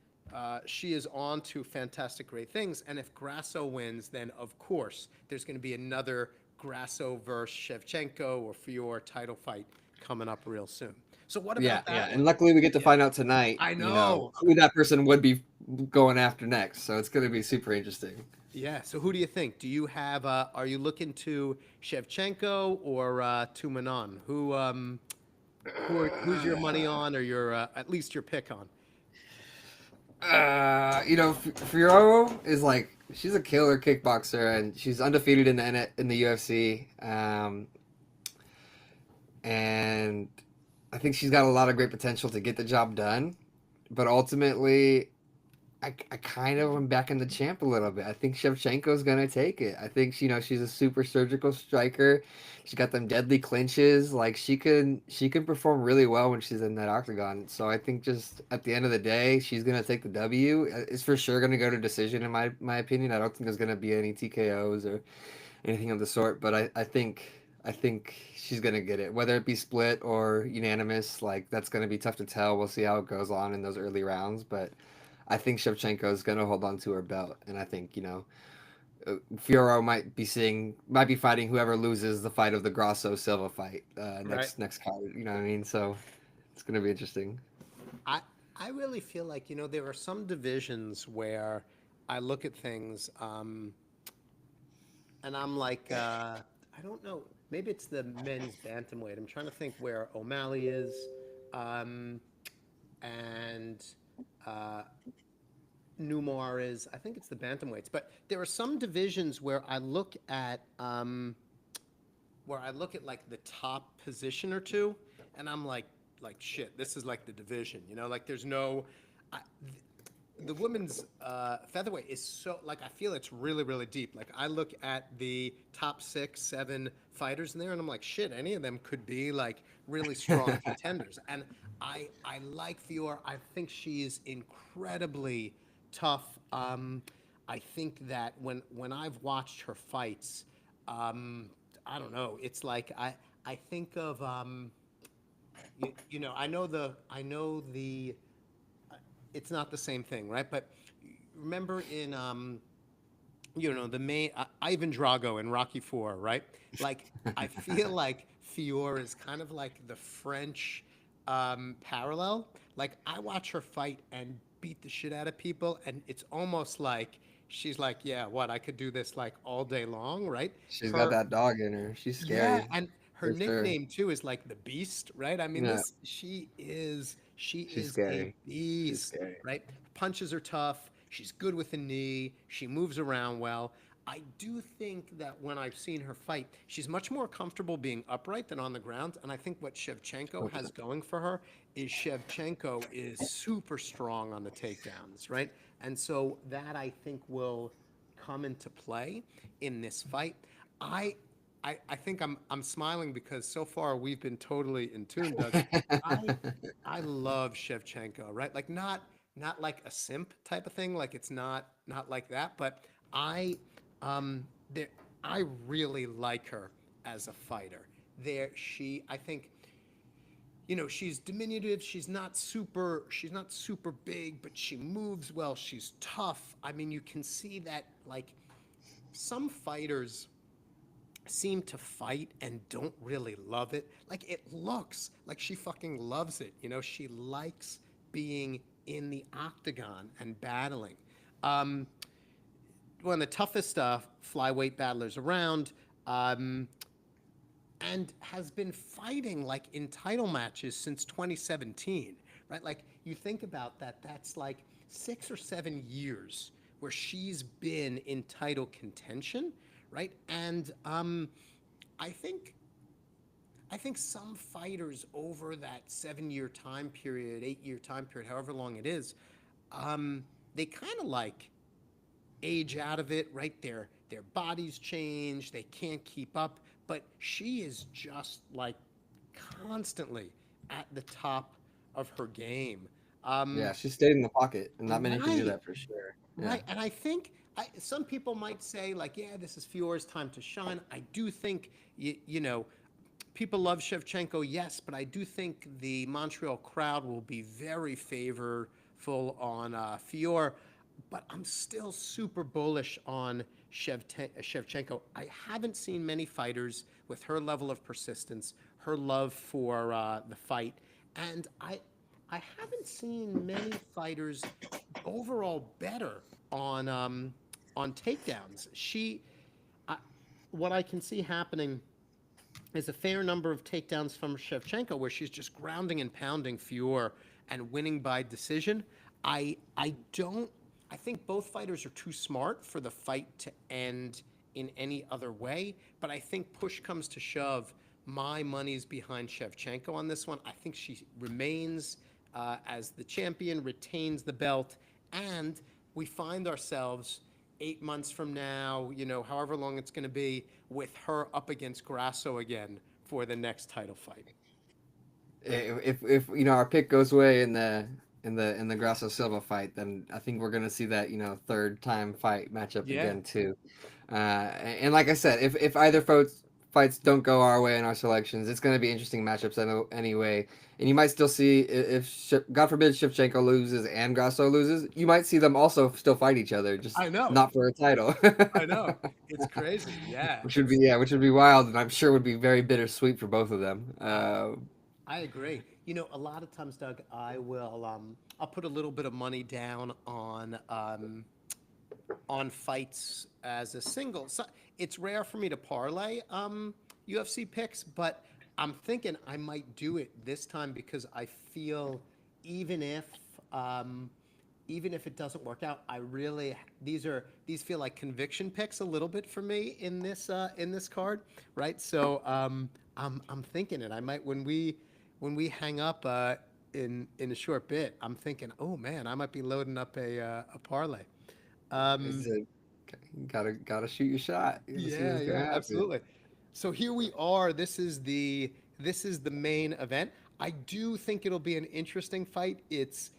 [SPEAKER 1] she is on to fantastic, great things. And if Grasso wins, then of course there's going to be another Grasso versus Shevchenko or Fior title fight coming up real soon. So what
[SPEAKER 2] Yeah,
[SPEAKER 1] about
[SPEAKER 2] yeah,
[SPEAKER 1] that
[SPEAKER 2] and
[SPEAKER 1] one?
[SPEAKER 2] luckily we get to
[SPEAKER 1] Yeah,
[SPEAKER 2] find out tonight.
[SPEAKER 1] I know.
[SPEAKER 2] Who that person would be going after next. So it's going to be super interesting.
[SPEAKER 1] Yeah. So who do you think? Do you have? Are you looking to Shevchenko or to Manon? Who's your money on, or your at least your pick on?
[SPEAKER 2] Fiorello is like she's a killer kickboxer and she's undefeated in the UFC. And I think she's got a lot of great potential to get the job done. But ultimately, I kind of am backing the champ a little bit. I think Shevchenko's gonna take it. I think she's a super surgical striker. She's got them deadly clinches. Like she can perform really well when she's in that octagon. So I think just at the end of the day, she's gonna take the W. It's for sure gonna go to decision in my opinion. I don't think there's gonna be any TKOs or anything of the sort. But I think she's gonna get it, whether it be split or unanimous. Like that's gonna be tough to tell. We'll see how it goes on in those early rounds, but. I think Shevchenko is going to hold on to her belt, and I think Fioro might be fighting whoever loses the fight of the Grasso Silva fight
[SPEAKER 1] Right.
[SPEAKER 2] next card. You know what I mean? So it's going to be interesting.
[SPEAKER 1] I I really feel like there are some divisions where I look at things and I'm like I don't know. Maybe it's the men's bantamweight. I'm trying to think where O'Malley is, um, and uh, Newmar is. I think it's the bantamweights. But there are some divisions where I look at where I look at like the top position or two, and I'm like shit, this is like the division, you know, like there's no. I, the women's featherweight is so like I feel it's really really deep. Like I look at the top six, seven fighters in there, and I'm like, shit, any of them could be like really strong contenders. And I like Fior. I think she's incredibly tough. I think that when I've watched her fights, um, I don't know. It's like I think of you know I know the it's not the same thing, right? But remember in you know the main Ivan Drago in Rocky Four, right? Like I feel like Fior is kind of like the French parallel. Like I watch her fight and beat the shit out of people, and it's almost like she's like, yeah, what I could do this like all day long, right?
[SPEAKER 2] She's got
[SPEAKER 1] Her
[SPEAKER 2] that dog in her. She's
[SPEAKER 1] yeah,
[SPEAKER 2] scary
[SPEAKER 1] and her
[SPEAKER 2] for sure.
[SPEAKER 1] nickname too is like the Beast, right? I mean,
[SPEAKER 2] Yeah,
[SPEAKER 1] this she
[SPEAKER 2] she's
[SPEAKER 1] is a
[SPEAKER 2] scary. She's
[SPEAKER 1] beast,
[SPEAKER 2] scary.
[SPEAKER 1] right? Punches are tough. She's good with the knee. She moves around well. I do think that when I've seen her fight, she's much more comfortable being upright than on the ground. And I think what Shevchenko
[SPEAKER 2] Okay.
[SPEAKER 1] has going for her is Shevchenko is super strong on the takedowns, right? And so that I think will come into play in this fight. I I think I'm smiling because so far we've been totally in tune, Doug. I I love Shevchenko, right? Like not like a simp type of thing, like it's not like that, but I um there I really like her as a fighter. There she I think you know, she's diminutive, she's not super big, but she moves well, she's tough. I mean, you can see that like some fighters seem to fight and don't really love it. Like it looks like she fucking loves it. You know, she likes being in the octagon and battling. Um, One of the toughest flyweight battlers around, um, and has been fighting like in title matches since 2017, right? Like you think about that, that's like 6 or 7 years where she's been in title contention, right? And I think I think some fighters over that 7 year time period, 8 year time period, however long it is, they kind of like age out of it, right? Their bodies change, they can't keep up. But she is just like constantly at the top of her game.
[SPEAKER 2] Yeah,
[SPEAKER 1] Um,
[SPEAKER 2] she stayed in the pocket, and not many can do
[SPEAKER 1] right,
[SPEAKER 2] that for sure. Yeah.
[SPEAKER 1] right. And I think some people might say, like, yeah, this is Fior's time to shine. I do think, you know, people love Shevchenko, yes, but I do think the Montreal crowd will be very favorable on Fior. But I'm still super bullish on Shevchenko. I haven't seen many fighters with her level of persistence, her love for the fight, and I haven't seen many fighters overall better on takedowns. I, what I can see happening is a fair number of takedowns from Shevchenko where she's just grounding and pounding Fior and winning by decision. I don't I think both fighters are too smart for the fight to end in any other way, but I think push comes to shove, my money's behind Shevchenko on this one. I think she remains as the champion, retains the belt, and we find ourselves 8 months from now, you know, however long it's going to be, with her up against Grasso again for the next title fight.
[SPEAKER 2] If you know our pick goes away in the Grasso Silva fight, then I think we're gonna see that third time fight matchup
[SPEAKER 1] Yeah,
[SPEAKER 2] again too. And like I said, if either fights don't go our way in our selections, it's gonna be interesting matchups anyway. And you might still see if God forbid Shevchenko loses and Grasso loses, you might see them also still fight each other, just
[SPEAKER 1] I know.
[SPEAKER 2] not for a title.
[SPEAKER 1] I know. It's crazy. Yeah, it's
[SPEAKER 2] Which would be wild, and I'm sure would be very bittersweet for both of them.
[SPEAKER 1] I I agree. You know, a lot of times, Doug, I'll put a little bit of money down on fights as a single. So it's rare for me to parlay UFC picks, but I'm thinking I might do it this time because I feel even if um, even if it doesn't work out, I really these feel like conviction picks a little bit for me in this card, right? So I'm thinking it. I might when we hang up in a short bit. I'm thinking, oh man, I might be loading up a parlay.
[SPEAKER 2] Is
[SPEAKER 1] Um,
[SPEAKER 2] it gotta shoot your shot. You gotta see
[SPEAKER 1] yeah,
[SPEAKER 2] what's gonna
[SPEAKER 1] yeah,
[SPEAKER 2] happen.
[SPEAKER 1] absolutely. So here we are. This is the main event. I do think it'll be an interesting fight. It's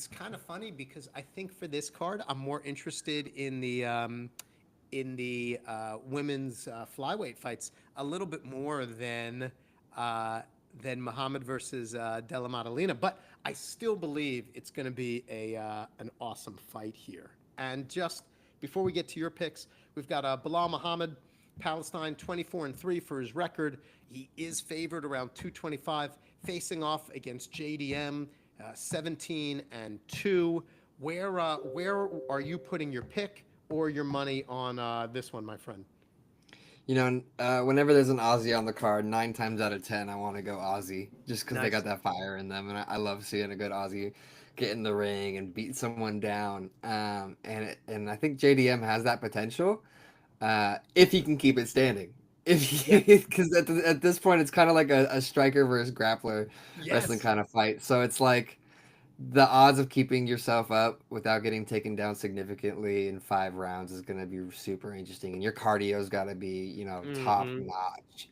[SPEAKER 1] kind of funny because I think for this card, I'm more interested in the women's flyweight fights a little bit more uh, than Muhammad versus Della Maddalena. But I still believe it's going to be a an awesome fight here. And just before we get to your picks, we've got Bilal Muhammad, Palestine, 24-3 for his record. He is favored around 225, facing off against JDM, 17-2. Where are you putting your pick or your money on this one, my friend?
[SPEAKER 2] You know, whenever there's an Aussie on the card, 9 times out of 10, I want to go Aussie just because they got
[SPEAKER 1] Nice.
[SPEAKER 2] that fire in them, and I love seeing a good Aussie get in the ring and beat someone down. And I think JDM has that potential if he can keep it standing. If
[SPEAKER 1] Yeah.
[SPEAKER 2] because at this point, it's kind of like a striker versus grappler wrestling
[SPEAKER 1] Yes.
[SPEAKER 2] kind of fight. So it's like the odds of keeping yourself up without getting taken down significantly in 5 rounds is going to be super interesting, and your cardio's got to be, top
[SPEAKER 1] Mm-hmm.
[SPEAKER 2] notch.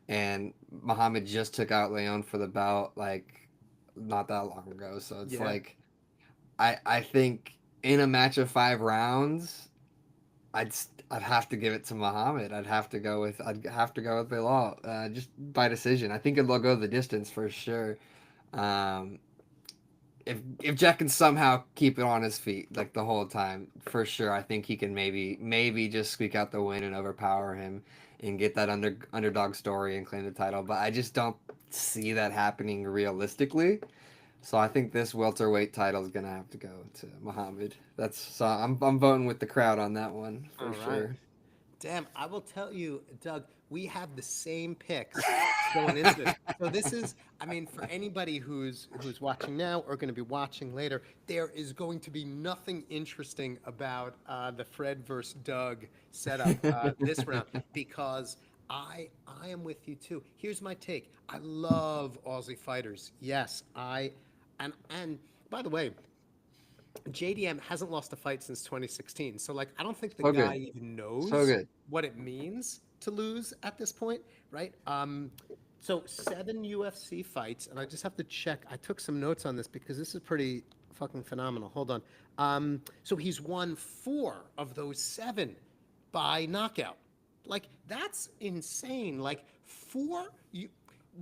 [SPEAKER 2] And Muhammad just took out Leon for the belt like not that long ago, so it's
[SPEAKER 1] Yeah.
[SPEAKER 2] like I think in a match of 5 rounds, I'd have to give it to Muhammad. I'd have to go with Bilal, just by decision. I think it'll go the distance for sure. Um, if Jack can somehow keep it on his feet like the whole time, for sure, I think he can maybe just squeak out the win and overpower him and get that underdog story and claim the title. But I just don't see that happening realistically. So I think this welterweight title is gonna have to go to Muhammad. I'm voting with the crowd on that one for
[SPEAKER 1] All right.
[SPEAKER 2] sure.
[SPEAKER 1] Damn, I will tell you, Doug, we have the same picks going into this. So this is, I mean, for anybody who's watching now or going to be watching later, there is going to be nothing interesting about the Fred versus Doug setup this round because I am with you too. Here's my take. I love Aussie fighters. Yes, and by the way, JDM hasn't lost a fight since 2016. So like I don't think the
[SPEAKER 2] So
[SPEAKER 1] guy
[SPEAKER 2] good,
[SPEAKER 1] even
[SPEAKER 2] so
[SPEAKER 1] knows
[SPEAKER 2] good.
[SPEAKER 1] what it means to lose at this point, right? So 7 UFC fights, and I just have to check. I took some notes on this because this is pretty fucking phenomenal. Hold on. So he's won 4 of those 7 by knockout. Like that's insane. Like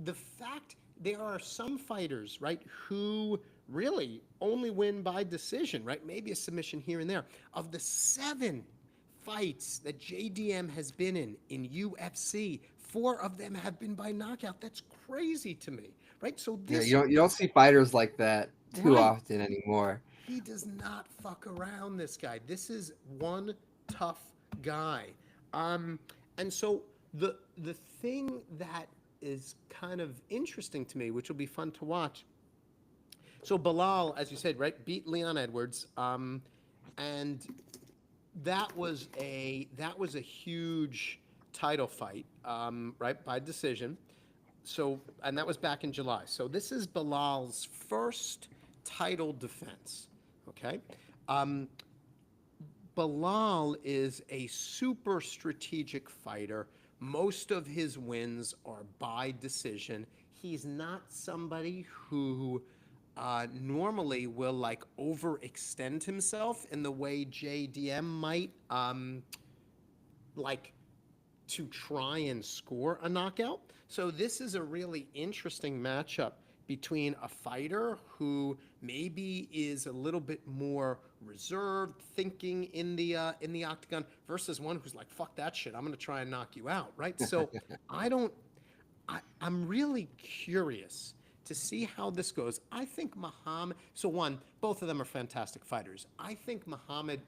[SPEAKER 1] the fact there are some fighters, right, who really only win by decision, right? Maybe a submission here and there. Of the 7 fights that JDM has been in UFC, 4 of them have been by knockout. That's crazy to me, right? So
[SPEAKER 2] Yeah,
[SPEAKER 1] this,
[SPEAKER 2] you don't see fighters like that too
[SPEAKER 1] right?
[SPEAKER 2] often anymore.
[SPEAKER 1] He does not fuck around, this guy. This is one tough guy. Um, and so the thing that is kind of interesting to me, which will be fun to watch. So Bilal, as you said, right, beat Leon Edwards, and that was a huge title fight, right, by decision. So, and that was back in July. So this is Bilal's first title defense. Okay. Um, Bilal is a super strategic fighter. Most of his wins are by decision. He's not somebody who normally will like overextend himself in the way JDM might, like to try and score a knockout. So this is a really interesting matchup between a fighter who maybe is a little bit more reserved, thinking in the octagon, versus one who's like, "Fuck that shit! I'm gonna try and knock you out." Right. So I don't. I'm really curious to see how this goes. I think Muhammad. So one, both of them are fantastic fighters. I think Muhammad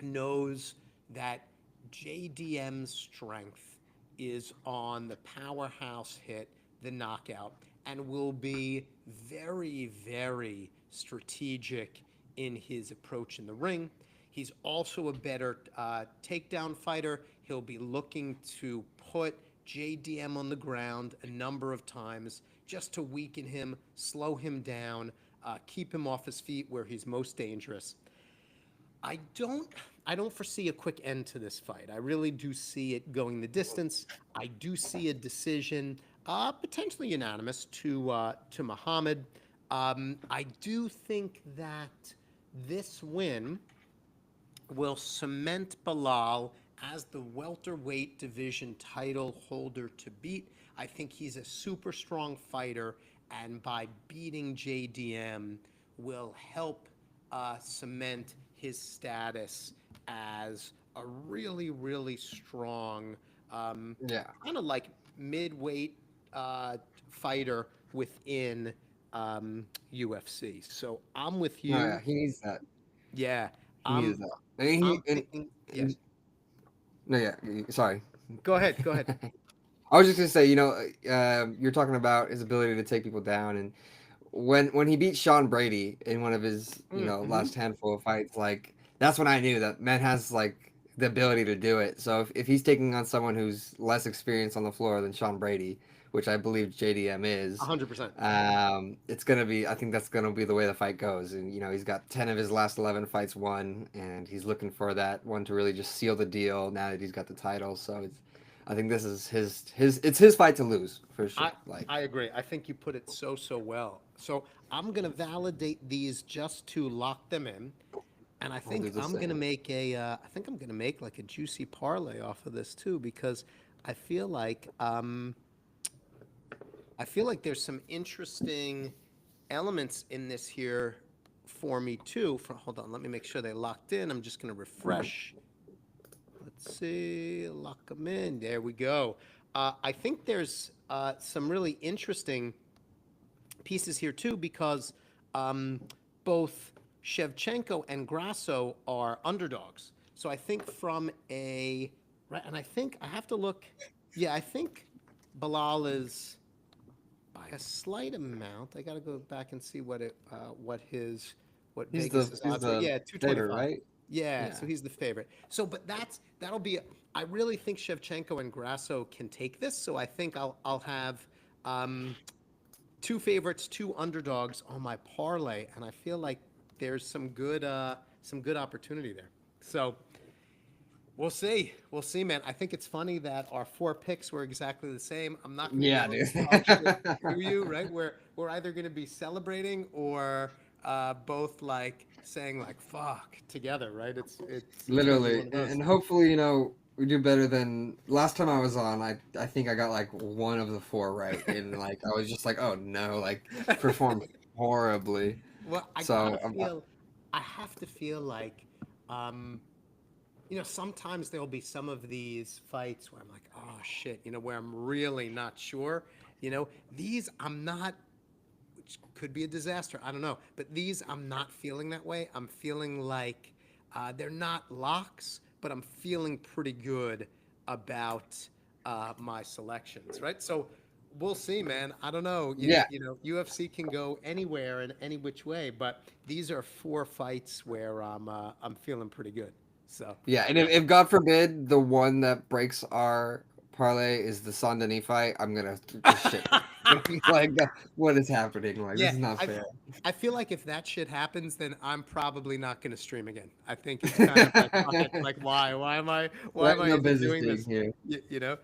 [SPEAKER 1] knows that JDM's strength is on the powerhouse hit, the knockout, and will be very, very strategic in his approach in the ring. He's also a better takedown fighter. He'll be looking to put JDM on the ground a number of times just to weaken him, slow him down, keep him off his feet where he's most dangerous. I don't I don't foresee a quick end to this fight. I really do see it going the distance. I do see a decision, potentially unanimous to Muhammad. I do think that this win will cement Bilal as the welterweight division title holder to beat. I think he's a super strong fighter, and by beating JDM, will help cement his status as a really, really strong,
[SPEAKER 2] Yeah.
[SPEAKER 1] kind of like midweight fighter within UFC. So I'm with
[SPEAKER 2] No,
[SPEAKER 1] you.
[SPEAKER 2] yeah, he needs that.
[SPEAKER 1] Yeah,
[SPEAKER 2] He needs
[SPEAKER 1] I'm
[SPEAKER 2] that. And he
[SPEAKER 1] I'm thinking. Yeah,
[SPEAKER 2] no, yeah. Sorry.
[SPEAKER 1] go ahead. Go ahead.
[SPEAKER 2] I was just gonna say, you're talking about his ability to take people down, and when he beat Sean Brady in one of his
[SPEAKER 1] Mm-hmm.
[SPEAKER 2] last handful of fights, like that's when I knew that man has like the ability to do it. So if he's taking on someone who's less experienced on the floor than Sean Brady, which I believe JDM is,
[SPEAKER 1] 100%.
[SPEAKER 2] it's gonna be. I think that's gonna be the way the fight goes. And he's got 10 of his last 11 fights won, and he's looking for that one to really just seal the deal now that he's got the title. So I think this is his it's his fight to lose for sure.
[SPEAKER 1] I
[SPEAKER 2] Like
[SPEAKER 1] I agree. I think you put it so well. So I'm gonna validate these just to lock them in, and I
[SPEAKER 2] I'll do
[SPEAKER 1] think
[SPEAKER 2] the
[SPEAKER 1] I'm gonna
[SPEAKER 2] same.
[SPEAKER 1] make I think I'm gonna make like a juicy parlay off of this too because I feel like there's some interesting elements in this here for me too. Hold on, let me make sure they locked in. I'm just gonna refresh. Let's see, lock them in. There we go. I think there's some really interesting pieces here too because um, both Shevchenko and Grasso are underdogs. So I think from a right, and I think I have to look. Yeah, I think Bilal is by a slight amount. I got to go back and see what Vegas's
[SPEAKER 2] He's
[SPEAKER 1] odds were.
[SPEAKER 2] the
[SPEAKER 1] Yeah, 225.
[SPEAKER 2] favorite, right?
[SPEAKER 1] Yeah,
[SPEAKER 2] Yeah.
[SPEAKER 1] so he's the favorite. So, but that'll be. I really think Shevchenko and Grasso can take this. So I think I'll have um, two favorites, two underdogs on my parlay, and I feel like there's some good opportunity there. So we'll see, man. I think it's funny that our four picks were exactly the same. I'm not gonna
[SPEAKER 2] Yeah,
[SPEAKER 1] go
[SPEAKER 2] dude.
[SPEAKER 1] talk shit to you, right? We're either gonna be celebrating or both like saying like "fuck" together, right? It's gonna be
[SPEAKER 2] Literally,
[SPEAKER 1] one of
[SPEAKER 2] and
[SPEAKER 1] those.
[SPEAKER 2] hopefully, we do better than last time I was on. I think I got like one of the four right, and like I was just like, oh no, like performed horribly.
[SPEAKER 1] Well,
[SPEAKER 2] So
[SPEAKER 1] I have to feel like, um, sometimes there'll be some of these fights where I'm like, oh shit, where I'm really not sure. These I'm not, which could be a disaster. I don't know. But these I'm not feeling that way. I'm feeling like they're not locks, but I'm feeling pretty good about my selections, right? So we'll see, man. I don't know.
[SPEAKER 2] yeah,
[SPEAKER 1] UFC can go anywhere and any which way, but these are four fights where I'm feeling pretty good. So
[SPEAKER 2] yeah, and if God forbid the one that breaks our parlay is the Saint Denis fight, I'm gonna just shit. Like, what is happening? Like, this
[SPEAKER 1] yeah,
[SPEAKER 2] is not
[SPEAKER 1] I
[SPEAKER 2] fair.
[SPEAKER 1] I feel like if that shit happens, then I'm probably not going to stream again. I think it's kind of like fuck it. Like why? Why
[SPEAKER 2] Right,
[SPEAKER 1] am I
[SPEAKER 2] no
[SPEAKER 1] even
[SPEAKER 2] business
[SPEAKER 1] doing
[SPEAKER 2] being
[SPEAKER 1] this?
[SPEAKER 2] here.
[SPEAKER 1] You know.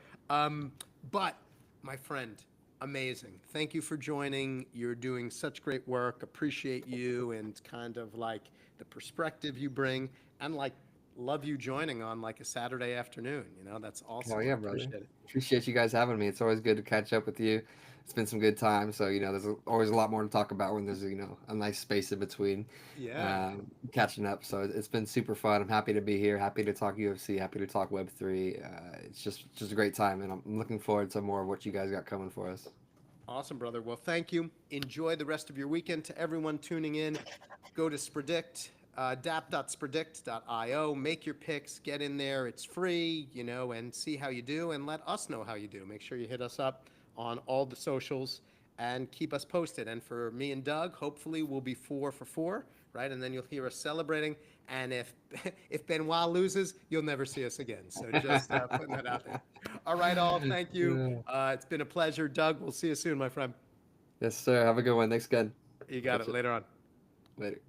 [SPEAKER 1] But my friend, amazing. Thank you for joining. You're doing such great work. Appreciate you and kind of like the perspective you bring, and like love you joining on like a Saturday afternoon. That's awesome.
[SPEAKER 2] Hell
[SPEAKER 1] I
[SPEAKER 2] yeah, brother.
[SPEAKER 1] appreciate it.
[SPEAKER 2] Appreciate you guys having me. It's always good to catch up with you. It's been some good time. So, there's always a lot more to talk about when there's, a nice space in between
[SPEAKER 1] Yeah.
[SPEAKER 2] catching up. So it's been super fun. I'm happy to be here. Happy to talk UFC. Happy to talk Web3. It's just a great time. And I'm looking forward to more of what you guys got coming for us.
[SPEAKER 1] Awesome, brother. Well, thank you. Enjoy the rest of your weekend. To everyone tuning in, go to Spredict, dap.spredict.io. Make your picks. Get in there. It's free, and see how you do, and let us know how you do. Make sure you hit us up on all the socials and keep us posted. And for me and Doug, hopefully we'll be 4 for 4, right? And then you'll hear us celebrating. And if if Benoit loses, you'll never see us again. So just putting that out there. All right, all. Thank you.
[SPEAKER 2] Yeah.
[SPEAKER 1] It's been a pleasure, Doug. We'll see you soon, my friend.
[SPEAKER 2] Yes, sir. Have a good one. Thanks again.
[SPEAKER 1] You got
[SPEAKER 2] Catch
[SPEAKER 1] it.
[SPEAKER 2] you
[SPEAKER 1] Later on.
[SPEAKER 2] later.